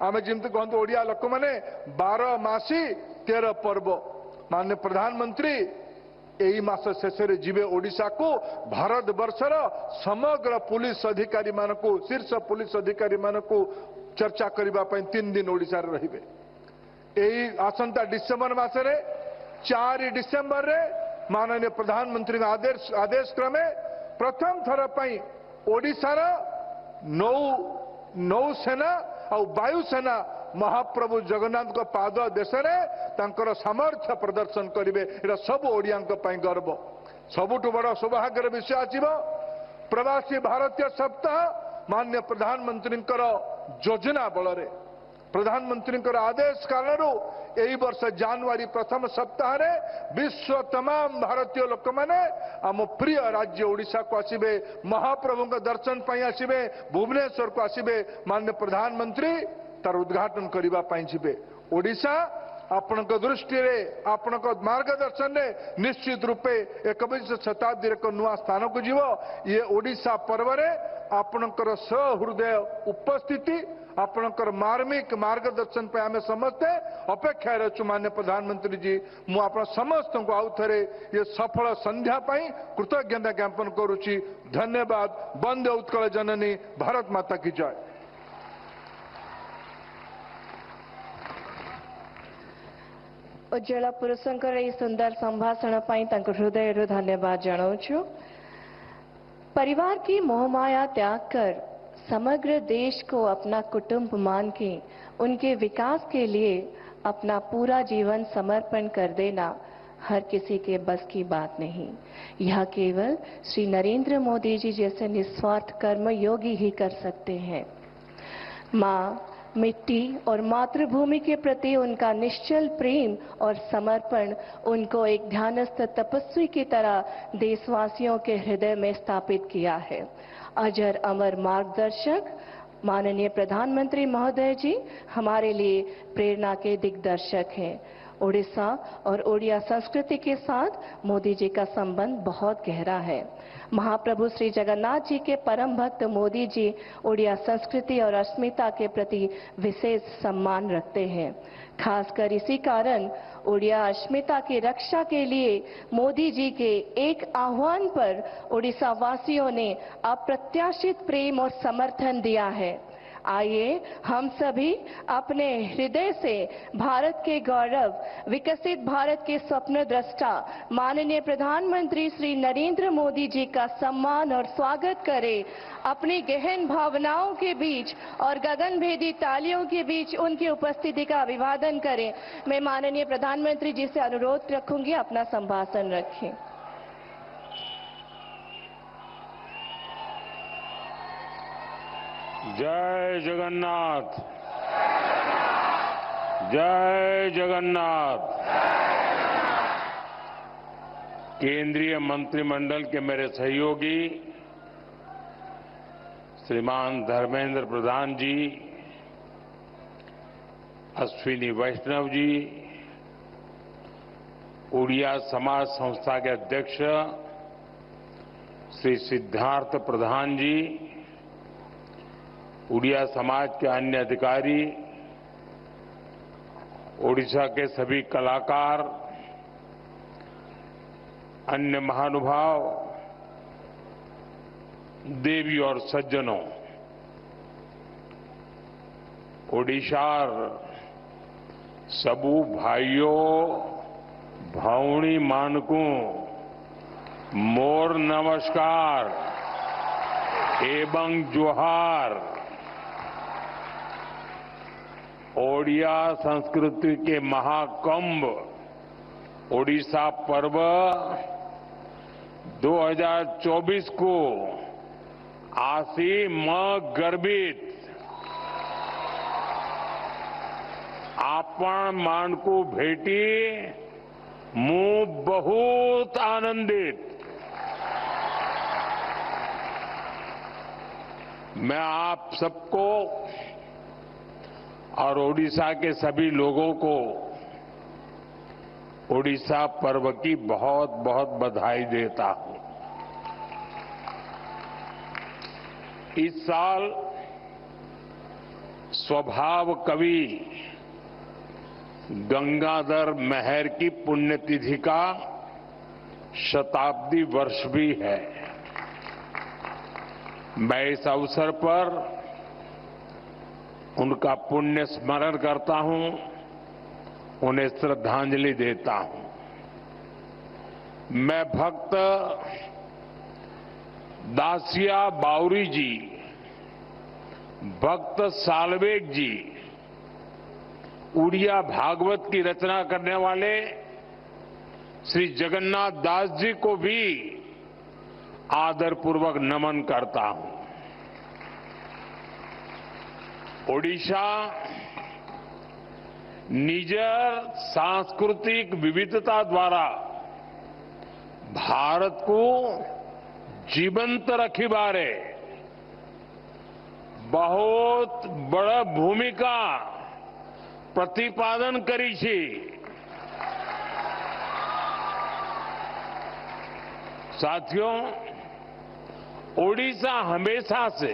[SPEAKER 9] आम जमी कहते ओडिया लोक मैंने 12 मासी 13 पर्व। माननीय प्रधानमंत्री एई मास शेषे जीवे ओडिशा को भारत वर्षर समग्र पुलिस अधिकारी मानकु शीर्ष पुलिस अधिकारी मानकु चर्चा करबा पई 3 दिन ओडिशा रे रहिबे। एई आसंता डिसेंबर मासरे 4 डिसेंबर रे माननीय प्रधानमंत्री आदेश क्रमे प्रथम थर पई ओडिशार नौसेना और वायुसेना महाप्रभु जगन्नाथ को पाद देश में सामर्थ्य प्रदर्शन करेंगे। ये सब ओडिया गर्व। सबुठ बड़ सौभाग्यर विषय आसव प्रवासी भारतीय सप्ताह माननीय प्रधानमंत्री योजना बल प्रधानमंत्री आदेश कारण यही वर्ष जनवरी प्रथम सप्ताह रे विश्व तमाम भारतीय लोक मैंने आम प्रिय राज्य ओडिशा को आसवे महाप्रभु दर्शन पाई आसवे भुवनेश्वर को आसवे माननीय प्रधानमंत्री तार उद्घाटन करने जीवे। ओडिशा आपण दृष्टि आपण मार्गदर्शन रे निश्चित रूपे 21 शताब्दी एक नुआ स्थान को जीव। ये ओडिशा पर्व रे आपणकर सहृदय उपस्थिति आपणकर मार्मिक मार्गदर्शन पे आम समस्ते अपेक्षा रचु। माननीय प्रधानमंत्री जी मु आप समस्त को आउ थे ये सफल संध्या पाई कृतज्ञता ज्ञापन करुच्ची। धन्यवाद। वंदे उत्कल जननी भारत माता की जय।
[SPEAKER 1] उज्ज्वला पुरुषंकर यह सुंदर संभाषण पाई हृदय धन्यवाद जनाऊँ। परिवार की मोहमाया त्याग कर समग्र देश को अपना कुटुंब मान के उनके विकास के लिए अपना पूरा जीवन समर्पण कर देना हर किसी के बस की बात नहीं। यह केवल श्री नरेंद्र मोदी जी जैसे निस्वार्थ कर्मयोगी ही कर सकते हैं। माँ, मिट्टी और मातृभूमि के प्रति उनका निश्चल प्रेम और समर्पण उनको एक ध्यानस्थ तपस्वी की तरह देशवासियों के हृदय में स्थापित किया है। अजर अमर मार्गदर्शक माननीय प्रधानमंत्री महोदय जी हमारे लिए प्रेरणा के दिग्दर्शक हैं। ओडिशा और ओडिया संस्कृति के साथ मोदी जी का संबंध बहुत गहरा है। महाप्रभु श्री जगन्नाथ जी के परम भक्त मोदी जी ओडिया संस्कृति और अस्मिता के प्रति विशेष सम्मान रखते हैं। खासकर इसी कारण ओडिया अस्मिता की रक्षा के लिए मोदी जी के एक आह्वान पर ओडिशा वासियों ने अप्रत्याशित प्रेम और समर्थन दिया है। आइए हम सभी अपने हृदय से भारत के गौरव, विकसित भारत के स्वप्न दृष्टा माननीय प्रधानमंत्री श्री नरेंद्र मोदी जी का सम्मान और स्वागत करें। अपनी गहन भावनाओं के बीच और गगनभेदी तालियों के बीच उनकी उपस्थिति का अभिवादन करें। मैं माननीय प्रधानमंत्री जी से अनुरोध रखूंगी अपना संभाषण रखें।
[SPEAKER 3] जय जगन्नाथ, जय जगन्नाथ। केंद्रीय मंत्रिमंडल के मेरे सहयोगी श्रीमान धर्मेंद्र प्रधान जी, अश्विनी वैष्णव जी, उड़िया समाज संस्था के अध्यक्ष श्री सिद्धार्थ प्रधान जी, उड़िया समाज के अन्य अधिकारी, ओडिशा के सभी कलाकार, अन्य महानुभाव, देवी और सज्जनों, ओडिशार सबू भाइयों भावनी मानकू मोर नमस्कार एवं जोहार। ओडिया संस्कृति के महाकुंभ ओडिशा पर्व 2024 को आसी म गर्भित आपण मानकू भेटी मु बहुत आनंदित। मैं आप सबको और ओडिशा के सभी लोगों को ओडिशा पर्व की बहुत बहुत बधाई देता हूं। इस साल स्वभाव कवि गंगाधर मेहर की पुण्यतिथि का
[SPEAKER 6] शताब्दी वर्ष भी है। मैं इस अवसर पर उनका पुण्य स्मरण करता हूं, उन्हें श्रद्धांजलि देता हूं। मैं भक्त दासिया बावरी जी, भक्त सालवेग जी, उड़िया भागवत की रचना करने वाले श्री जगन्नाथ दास जी को भी आदरपूर्वक नमन करता हूं। ओडिशा निजर सांस्कृतिक विविधता द्वारा भारत को जीवंत रखी बारे बहुत बड़ा भूमिका प्रतिपादन करी छी। साथियों, ओडिशा हमेशा से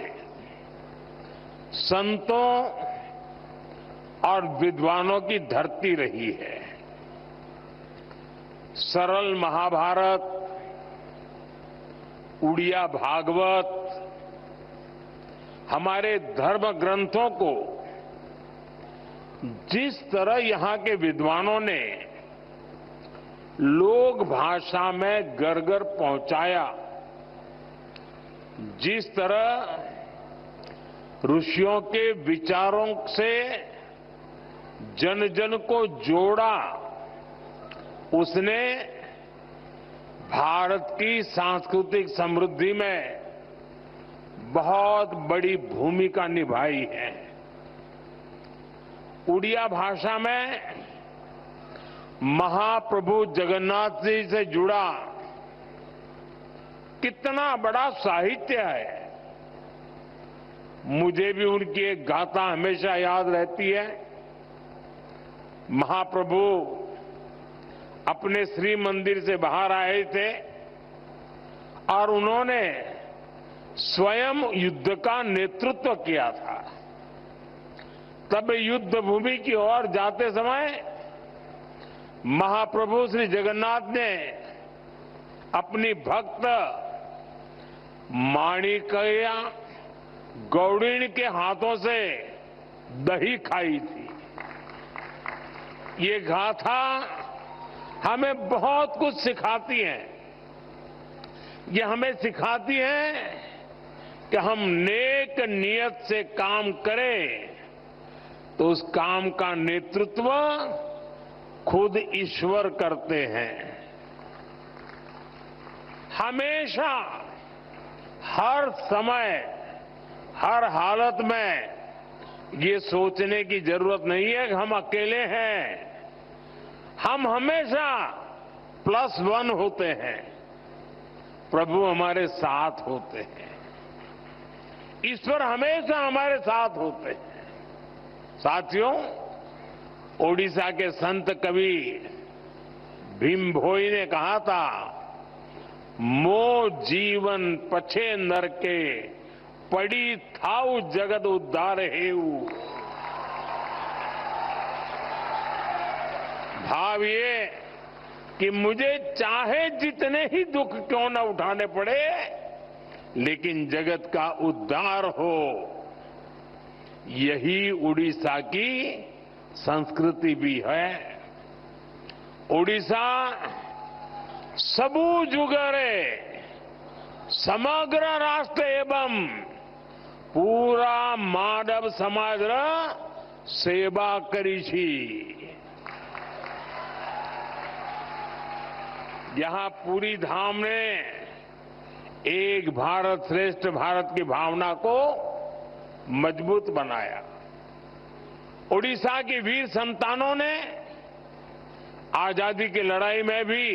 [SPEAKER 6] संतों और विद्वानों की धरती रही है। सरल महाभारत, उड़िया भागवत हमारे धर्म ग्रंथों को जिस तरह यहां के विद्वानों ने लोक भाषा में घर घर पहुंचाया, जिस तरह ऋषियों के विचारों से जन जन को जोड़ा, उसने भारत की सांस्कृतिक समृद्धि में बहुत बड़ी भूमिका निभाई है। उड़िया भाषा में महाप्रभु जगन्नाथ जी से जुड़ा कितना बड़ा साहित्य है। मुझे भी उनकी एक गाथा हमेशा याद रहती है। महाप्रभु अपने श्री मंदिर से बाहर आए थे और उन्होंने स्वयं युद्ध का नेतृत्व किया था। तब युद्ध भूमि की ओर जाते समय महाप्रभु श्री जगन्नाथ ने अपनी भक्त माणिकया गौड़िण के हाथों से दही खाई थी। ये गाथा हमें बहुत कुछ सिखाती है। ये हमें सिखाती है कि हम नेक नियत से काम करें तो उस काम का नेतृत्व खुद ईश्वर करते हैं। हमेशा, हर समय, हर हालत में ये सोचने की जरूरत नहीं है कि हम अकेले हैं। हम हमेशा +1 होते हैं। प्रभु हमारे साथ होते हैं। ईश्वर हमेशा हमारे साथ होते हैं। साथियों, ओडिशा के संत कवि भीम भोई ने कहा था, मो जीवन पछे नर के पड़ी थाऊ जगत उद्धार हेऊ। भाव ये कि मुझे चाहे जितने ही दुख क्यों न उठाने पड़े, लेकिन जगत का उद्धार हो, यही उड़ीसा की संस्कृति भी है। ओडिशा सबू जुगरे समग्र राष्ट्र एवं पूरा मानव समाज सेवा करी छी। यहां पूरी धाम ने एक भारत श्रेष्ठ भारत की भावना को मजबूत बनाया। ओडिशा की वीर संतानों ने आजादी की लड़ाई में भी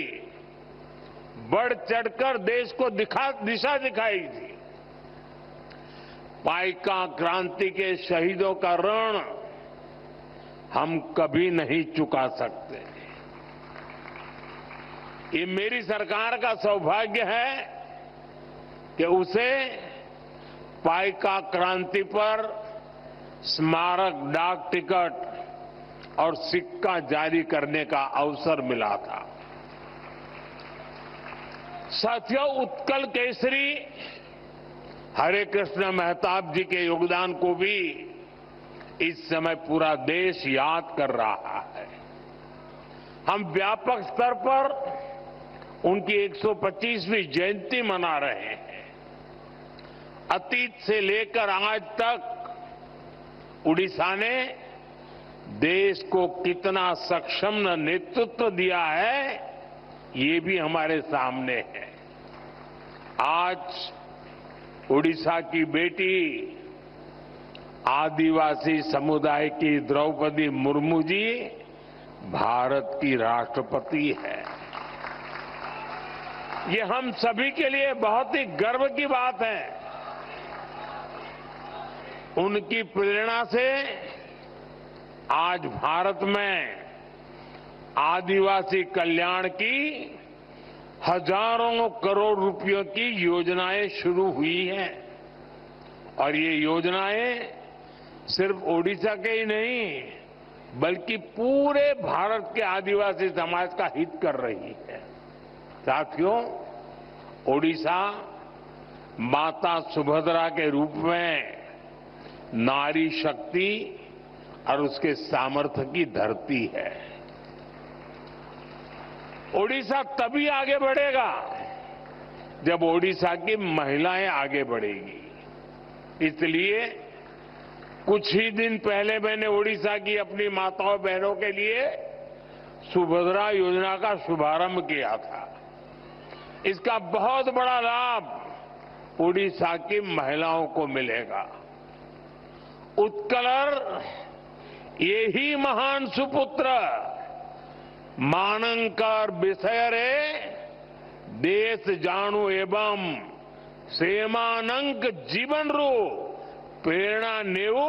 [SPEAKER 6] बढ़ चढ़कर देश को दिशा दिखाई थी। पाइका क्रांति के शहीदों का ऋण हम कभी नहीं चुका सकते। ये मेरी सरकार का सौभाग्य है कि उसे पाइका क्रांति पर स्मारक डाक टिकट और सिक्का जारी करने का अवसर मिला था। साथियों, उत्कल केसरी हरे कृष्ण मेहताब जी के योगदान को भी इस समय पूरा देश याद कर रहा है। हम व्यापक स्तर पर उनकी 125वीं जयंती मना रहे हैं। अतीत से लेकर आज तक उड़ीसा ने देश को कितना सक्षम नेतृत्व दिया है, ये भी हमारे सामने है। आज उड़ीसा की बेटी आदिवासी समुदाय की द्रौपदी मुर्मू जी भारत की राष्ट्रपति है। ये हम सभी के लिए बहुत ही गर्व की बात है। उनकी प्रेरणा से आज भारत में आदिवासी कल्याण की हजारों करोड़ रुपयों की योजनाएं शुरू हुई हैं और ये योजनाएं सिर्फ ओडिशा के ही नहीं बल्कि पूरे भारत के आदिवासी समाज का हित कर रही है। साथियों, ओडिशा माता सुभद्रा के रूप में नारी शक्ति और उसके सामर्थ्य की धरती है। ओडिशा तभी आगे बढ़ेगा जब ओडिशा की महिलाएं आगे बढ़ेगी। इसलिए कुछ ही दिन पहले मैंने ओडिशा की अपनी माताओं बहनों के लिए सुभद्रा योजना का शुभारंभ किया था। इसका बहुत बड़ा लाभ ओडिशा की महिलाओं को मिलेगा। उत्कलर यही महान सुपुत्र मानंकर विषयरे देश जाणु एवं सेमानंक जीवन रू प्रेरणा नेऊ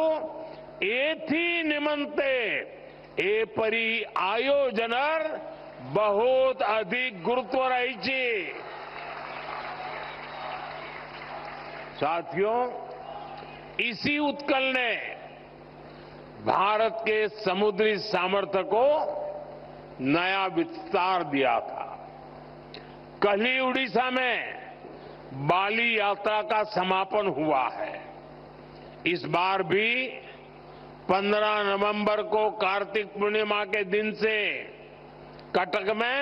[SPEAKER 6] एथी निमंते ए परी आयोजनर बहुत अधिक गुरुत्व रही छी। साथियों, इसी उत्कल ने भारत के समुद्री सामर्थ्य को नया विस्तार दिया था। कल ही उड़ीसा में बाली यात्रा का समापन हुआ है। इस बार भी 15 नवंबर को कार्तिक पूर्णिमा के दिन से कटक में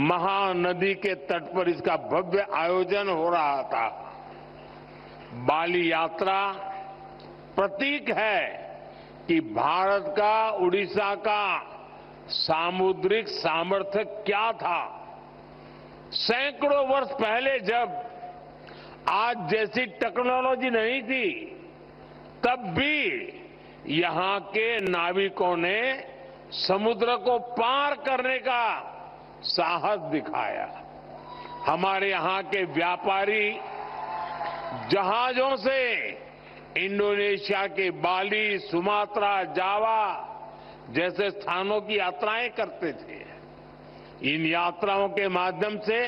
[SPEAKER 6] महानदी के तट पर इसका भव्य आयोजन हो रहा था। बाली यात्रा प्रतीक है कि भारत का उड़ीसा का सामुद्रिक सामर्थ्य क्या था। सैकड़ों वर्ष पहले जब आज जैसी टेक्नोलॉजी नहीं थी, तब भी यहां के नाविकों ने समुद्र को पार करने का साहस दिखाया। हमारे यहां के व्यापारी जहाजों से इंडोनेशिया के बाली, सुमात्रा, जावा जैसे स्थानों की यात्राएं करते थे। इन यात्राओं के माध्यम से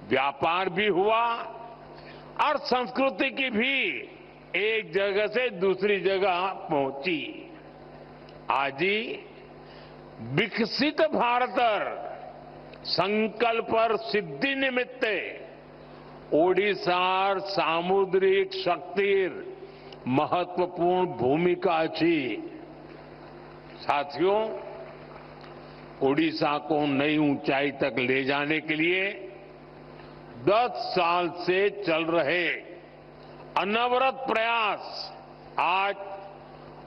[SPEAKER 6] व्यापार भी हुआ और संस्कृति की भी एक जगह से दूसरी जगह पहुंची। आज ही विकसित भारतर संकल्पर सिद्धि निमित्ते ओडिशार सामुद्रिक शक्तिर महत्वपूर्ण भूमिका अच्छी। साथियों, ओडिशा को नई ऊंचाई तक ले जाने के लिए 10 साल से चल रहे अनवरत प्रयास आज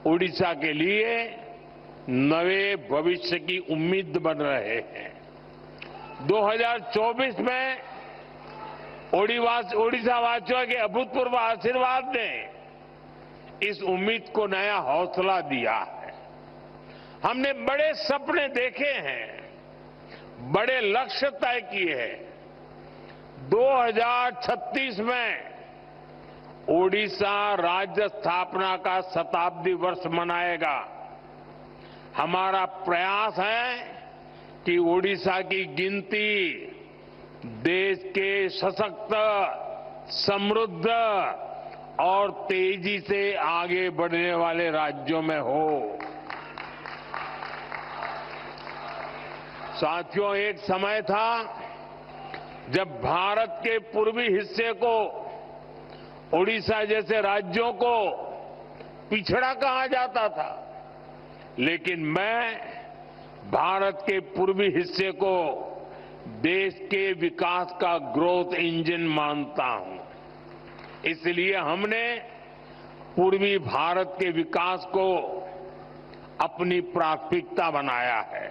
[SPEAKER 6] ओडिशा के लिए नए भविष्य की उम्मीद बन रहे हैं। 2024 में ओडिशा वासियों के अभूतपूर्व आशीर्वाद ने इस उम्मीद को नया हौसला दिया है। हमने बड़े सपने देखे हैं, बड़े लक्ष्य तय किए हैं। 2036 में ओडिशा राज्य स्थापना का शताब्दी वर्ष मनाएगा। हमारा प्रयास है कि ओडिशा की गिनती देश के सशक्त, समृद्ध और तेजी से आगे बढ़ने वाले राज्यों में हो। साथियों, एक समय था जब भारत के पूर्वी हिस्से को, ओडिशा जैसे राज्यों को पिछड़ा कहा जाता था, लेकिन मैं भारत के पूर्वी हिस्से को देश के विकास का ग्रोथ इंजन मानता हूं। इसलिए हमने पूर्वी भारत के विकास को अपनी प्राथमिकता बनाया है।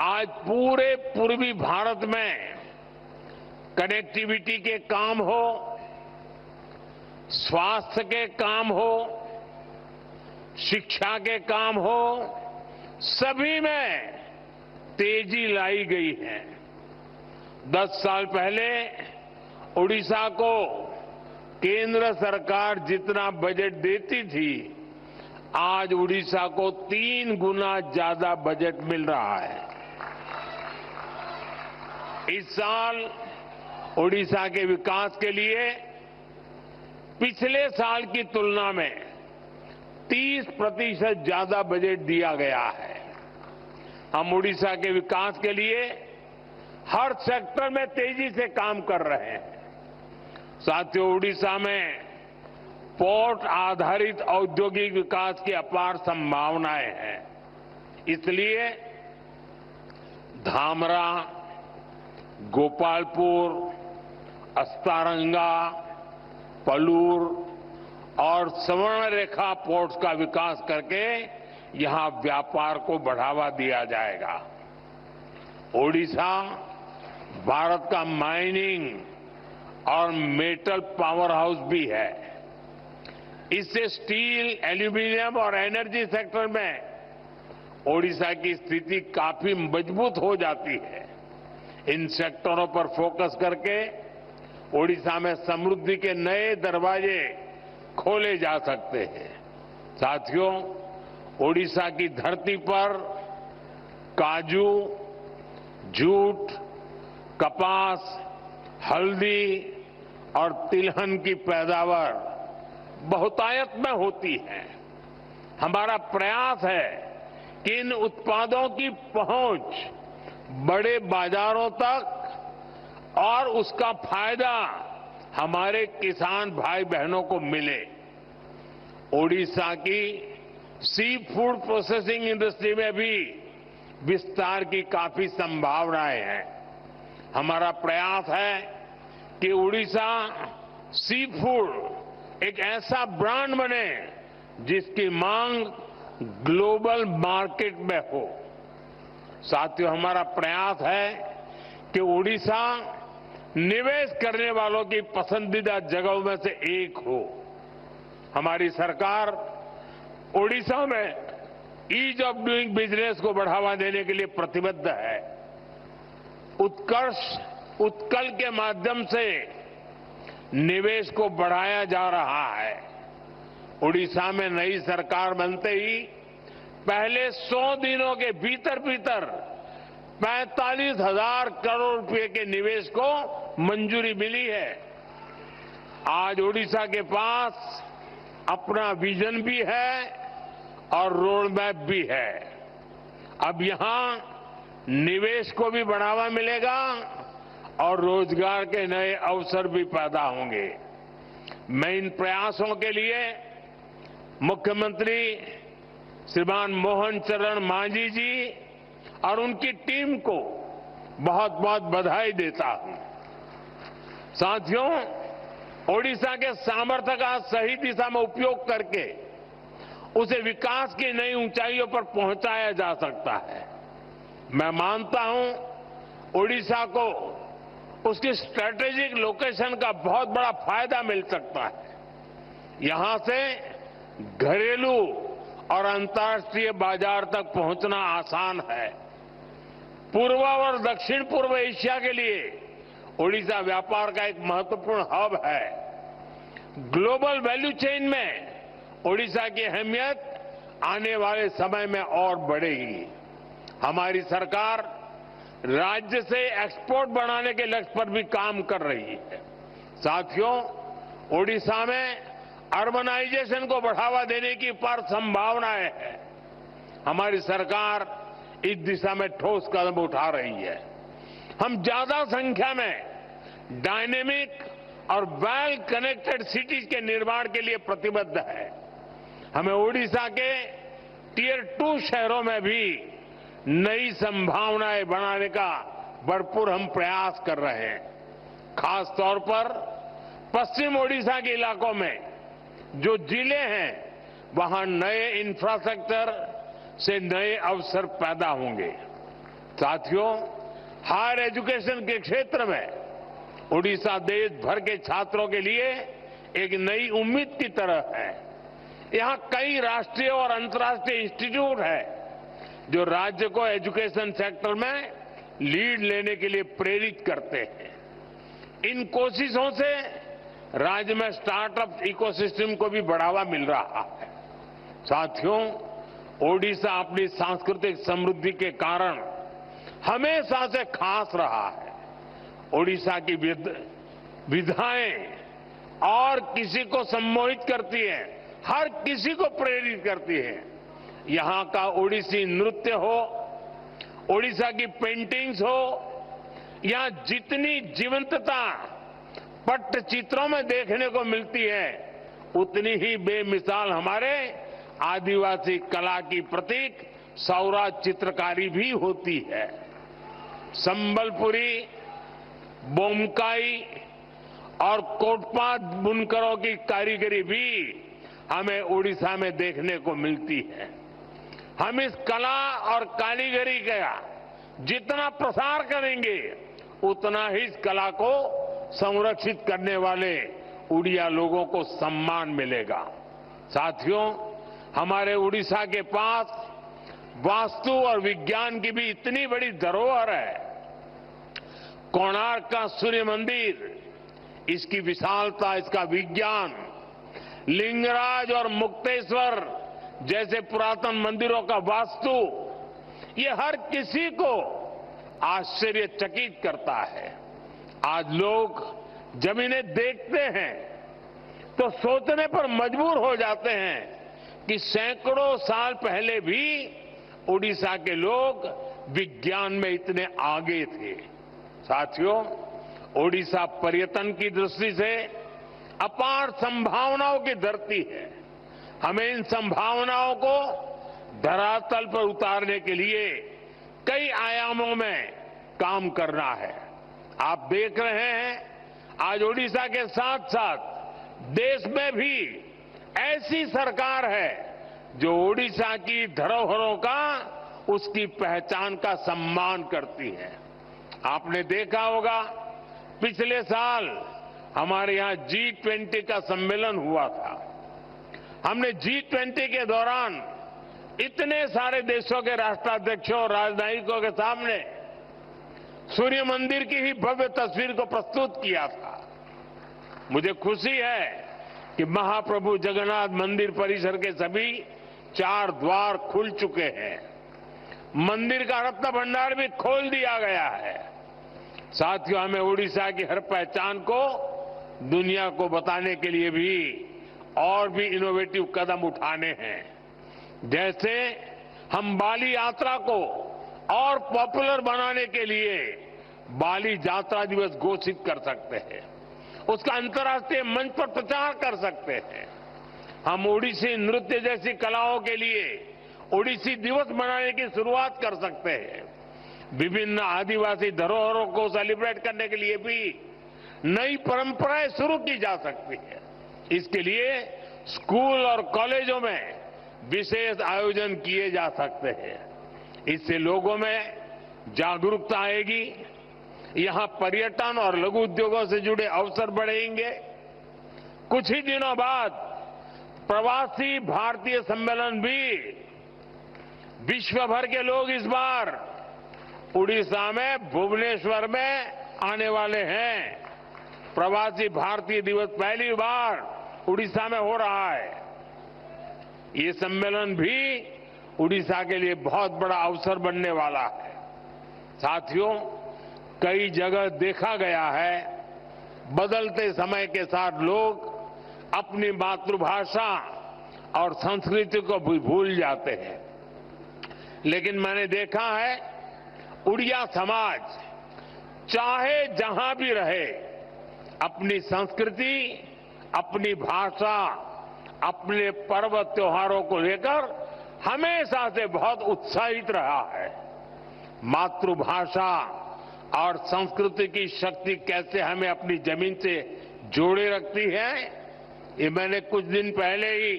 [SPEAKER 6] आज पूरे पूर्वी भारत में कनेक्टिविटी के काम हो, स्वास्थ्य के काम हो, शिक्षा के काम हो, सभी में तेजी लाई गई है। 10 साल पहले ओडिशा को केंद्र सरकार जितना बजट देती थी, आज ओडिशा को 3 गुना ज्यादा बजट मिल रहा है। इस साल ओडिशा के विकास के लिए पिछले साल की तुलना में 30% ज्यादा बजट दिया गया है। हम ओडिशा के विकास के लिए हर सेक्टर में तेजी से काम कर रहे हैं। साथियों, ओडिशा में पोर्ट आधारित औद्योगिक विकास की अपार संभावनाएं हैं। इसलिए धामरा, गोपालपुर, अस्तारंगा, पलूर और स्वर्णरेखा पोर्ट्स का विकास करके यहां व्यापार को बढ़ावा दिया जाएगा। ओडिशा भारत का माइनिंग और मेटल पावर हाउस भी है। इससे स्टील, एल्यूमीनियम और एनर्जी सेक्टर में ओडिशा की स्थिति काफी मजबूत हो जाती है। इन सेक्टरों पर फोकस करके ओडिशा में समृद्धि के नए दरवाजे खोले जा सकते हैं। साथियों, ओडिशा की धरती पर काजू, जूट, कपास, हल्दी और तिलहन की पैदावार बहुतायत में होती है। हमारा प्रयास है कि इन उत्पादों की पहुंच बड़े बाजारों तक और उसका फायदा हमारे किसान भाई बहनों को मिले। ओडिशा की सी फूड प्रोसेसिंग इंडस्ट्री में भी विस्तार की काफी संभावनाएं हैं। हमारा प्रयास है कि ओडिशा सी फूड एक ऐसा ब्रांड बने जिसकी मांग ग्लोबल मार्केट में हो। साथियों, हमारा प्रयास है कि ओडिशा निवेश करने वालों की पसंदीदा जगहों में से एक हो। हमारी सरकार ओडिशा में ईज ऑफ डूइंग बिजनेस को बढ़ावा देने के लिए प्रतिबद्ध है। उत्कल के माध्यम से निवेश को बढ़ाया जा रहा है। ओडिशा में नई सरकार बनते ही पहले 100 दिनों के भीतर 45,000 करोड़ रुपए के निवेश को मंजूरी मिली है। आज ओडिशा के पास अपना विजन भी है और रोड मैप भी है। अब यहां निवेश को भी बढ़ावा मिलेगा और रोजगार के नए अवसर भी पैदा होंगे। मैं इन प्रयासों के लिए मुख्यमंत्री श्रीमान मोहन चरण मांझी जी और उनकी टीम को बहुत बहुत बधाई देता हूं। साथियों, ओडिशा के सामर्थ्य का सही दिशा में उपयोग करके उसे विकास की नई ऊंचाइयों पर पहुंचाया जा सकता है। मैं मानता हूं ओडिशा को उसकी स्ट्रेटेजिक लोकेशन का बहुत बड़ा फायदा मिल सकता है। यहां से घरेलू और अंतर्राष्ट्रीय बाजार तक पहुंचना आसान है। पूर्व और दक्षिण पूर्व एशिया के लिए ओडिशा व्यापार का एक महत्वपूर्ण हब है। ग्लोबल वैल्यू चेन में ओडिशा की अहमियत आने वाले समय में और बढ़ेगी। हमारी सरकार राज्य से एक्सपोर्ट बढ़ाने के लक्ष्य पर भी काम कर रही है। साथियों, ओडिशा में अर्बनाइजेशन को बढ़ावा देने की अपार संभावनाएं हैं। हमारी सरकार इस दिशा में ठोस कदम उठा रही है। हम ज्यादा संख्या में डायनेमिक और वेल कनेक्टेड सिटीज के निर्माण के लिए प्रतिबद्ध है। हमें ओडिशा के टियर 2 शहरों में भी नई संभावनाएं बनाने का भरपूर हम प्रयास कर रहे हैं। खास तौर पर पश्चिम ओडिशा के इलाकों में जो जिले हैं वहां नए इंफ्रास्ट्रक्चर से नए अवसर पैदा होंगे। साथियों, हायर एजुकेशन के क्षेत्र में ओडिशा देश भर के छात्रों के लिए एक नई उम्मीद की तरह है। यहां कई राष्ट्रीय और अंतर्राष्ट्रीय इंस्टीट्यूट है जो राज्य को एजुकेशन सेक्टर में लीड लेने के लिए प्रेरित करते हैं। इन कोशिशों से राज्य में स्टार्टअप इकोसिस्टम को भी बढ़ावा मिल रहा है। साथियों, ओडिशा अपनी सांस्कृतिक समृद्धि के कारण हमेशा से खास रहा है। ओडिशा की विधाएं और किसी को सम्मोहित करती है, हर किसी को प्रेरित करती है। यहां का ओडिसी नृत्य हो, ओडिशा की पेंटिंग्स हो, यहां जितनी जीवंतता पट्टचित्रों में देखने को मिलती है उतनी ही बेमिसाल हमारे आदिवासी कला की प्रतीक सौरा चित्रकारी भी होती है। संबलपुरी, बोमकाई और कोटपात बुनकरों की कारीगरी भी हमें ओडिशा में देखने को मिलती है। हम इस कला और कारीगरी का जितना प्रसार करेंगे उतना ही इस कला को संरक्षित करने वाले उड़िया लोगों को सम्मान मिलेगा। साथियों, हमारे उड़ीसा के पास वास्तु और विज्ञान की भी इतनी बड़ी धरोहर है। कोणार्क का सूर्य मंदिर, इसकी विशालता, इसका विज्ञान, लिंगराज और मुक्तेश्वर जैसे पुरातन मंदिरों का वास्तु, ये हर किसी को आश्चर्यचकित करता है। आज लोग जब इन्हें देखते हैं तो सोचने पर मजबूर हो जाते हैं कि सैकड़ों साल पहले भी ओडिशा के लोग विज्ञान में इतने आगे थे। साथियों, ओडिशा पर्यटन की दृष्टि से अपार संभावनाओं की धरती है। हमें इन संभावनाओं को धरातल पर उतारने के लिए कई आयामों में काम करना है। आप देख रहे हैं आज ओडिशा के साथ साथ देश में भी ऐसी सरकार है जो ओडिशा की धरोहरों का, उसकी पहचान का सम्मान करती है। आपने देखा होगा पिछले साल हमारे यहां G20 का सम्मेलन हुआ था। हमने G20 के दौरान इतने सारे देशों के राष्ट्राध्यक्षों और राजनयिकों के सामने सूर्य मंदिर की ही भव्य तस्वीर को प्रस्तुत किया था। मुझे खुशी है कि महाप्रभु जगन्नाथ मंदिर परिसर के सभी 4 द्वार खुल चुके हैं। मंदिर का रत्न भंडार भी खोल दिया गया है। साथियों, हमें ओडिशा की हर पहचान को दुनिया को बताने के लिए भी और भी इनोवेटिव कदम उठाने हैं। जैसे हम बाली यात्रा को और पॉपुलर बनाने के लिए बाली यात्रा दिवस घोषित कर सकते हैं, उसका अंतर्राष्ट्रीय मंच पर प्रचार कर सकते हैं। हम ओडिसी नृत्य जैसी कलाओं के लिए ओडिसी दिवस मनाने की शुरुआत कर सकते हैं। विभिन्न आदिवासी धरोहरों को सेलिब्रेट करने के लिए भी नई परंपराएं शुरू की जा सकती है। इसके लिए स्कूल और कॉलेजों में विशेष आयोजन किए जा सकते हैं। इससे लोगों में जागरूकता आएगी, यहां पर्यटन और लघु उद्योगों से जुड़े अवसर बढ़ेंगे। कुछ ही दिनों बाद प्रवासी भारतीय सम्मेलन भी, विश्व भर के लोग इस बार उड़ीसा में भुवनेश्वर में आने वाले हैं। प्रवासी भारतीय दिवस पहली बार उड़ीसा में हो रहा है। ये सम्मेलन भी उड़ीसा के लिए बहुत बड़ा अवसर बनने वाला है। साथियों, कई जगह देखा गया है बदलते समय के साथ लोग अपनी मातृभाषा और संस्कृति को भी भूल जाते हैं, लेकिन मैंने देखा है उड़िया समाज चाहे जहां भी रहे, अपनी संस्कृति, अपनी भाषा, अपने पर्व त्योहारों को लेकर हमेशा से बहुत उत्साहित रहा है। मातृभाषा और संस्कृति की शक्ति कैसे हमें अपनी जमीन से जोड़े रखती है, ये मैंने कुछ दिन पहले ही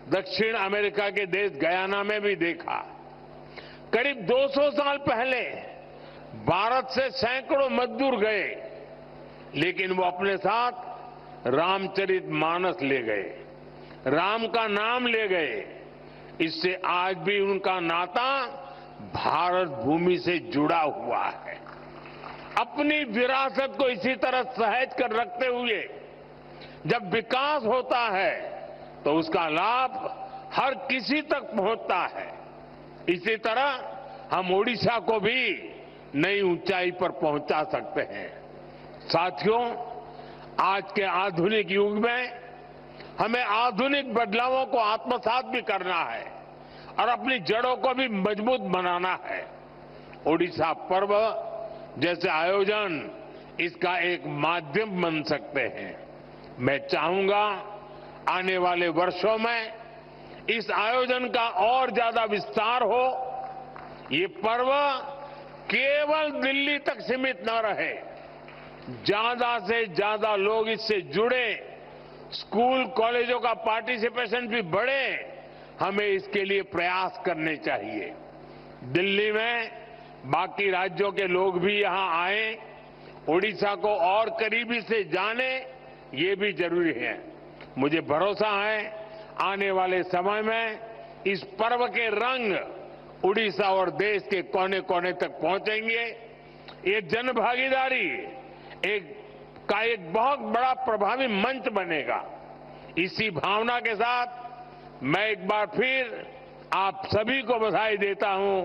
[SPEAKER 6] दक्षिण अमेरिका के देश गयाना में भी देखा। करीब 200 साल पहले भारत से सैकड़ों मजदूर गए, लेकिन वो अपने साथ रामचरितमानस ले गए, राम का नाम ले गए। इससे आज भी उनका नाता भारत भूमि से जुड़ा हुआ है। अपनी विरासत को इसी तरह सहज कर रखते हुए जब विकास होता है तो उसका लाभ हर किसी तक पहुंचता है। इसी तरह हम ओडिशा को भी नई ऊंचाई पर पहुंचा सकते हैं। साथियों, आज के आधुनिक युग में हमें आधुनिक बदलावों को आत्मसात भी करना है और अपनी जड़ों को भी मजबूत बनाना है। ओडिशा पर्व जैसे आयोजन इसका एक माध्यम बन सकते हैं। मैं चाहूंगा आने वाले वर्षों में इस आयोजन का और ज्यादा विस्तार हो। ये पर्व केवल दिल्ली तक सीमित न रहे, ज्यादा से ज्यादा लोग इससे जुड़े, स्कूल कॉलेजों का पार्टिसिपेशन भी बढ़े। हमें इसके लिए प्रयास करने चाहिए। दिल्ली में बाकी राज्यों के लोग भी यहां आए, ओडिशा को और करीबी से जाने, ये भी जरूरी है। मुझे भरोसा है आने वाले समय में इस पर्व के रंग उड़ीसा और देश के कोने कोने तक पहुंचेंगे। ये जन भागीदारी का एक बहुत बड़ा प्रभावी मंच बनेगा। इसी भावना के साथ मैं एक बार फिर आप सभी को बधाई देता हूं।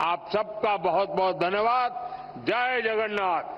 [SPEAKER 6] आप सबका बहुत बहुत धन्यवाद। जय जगन्नाथ।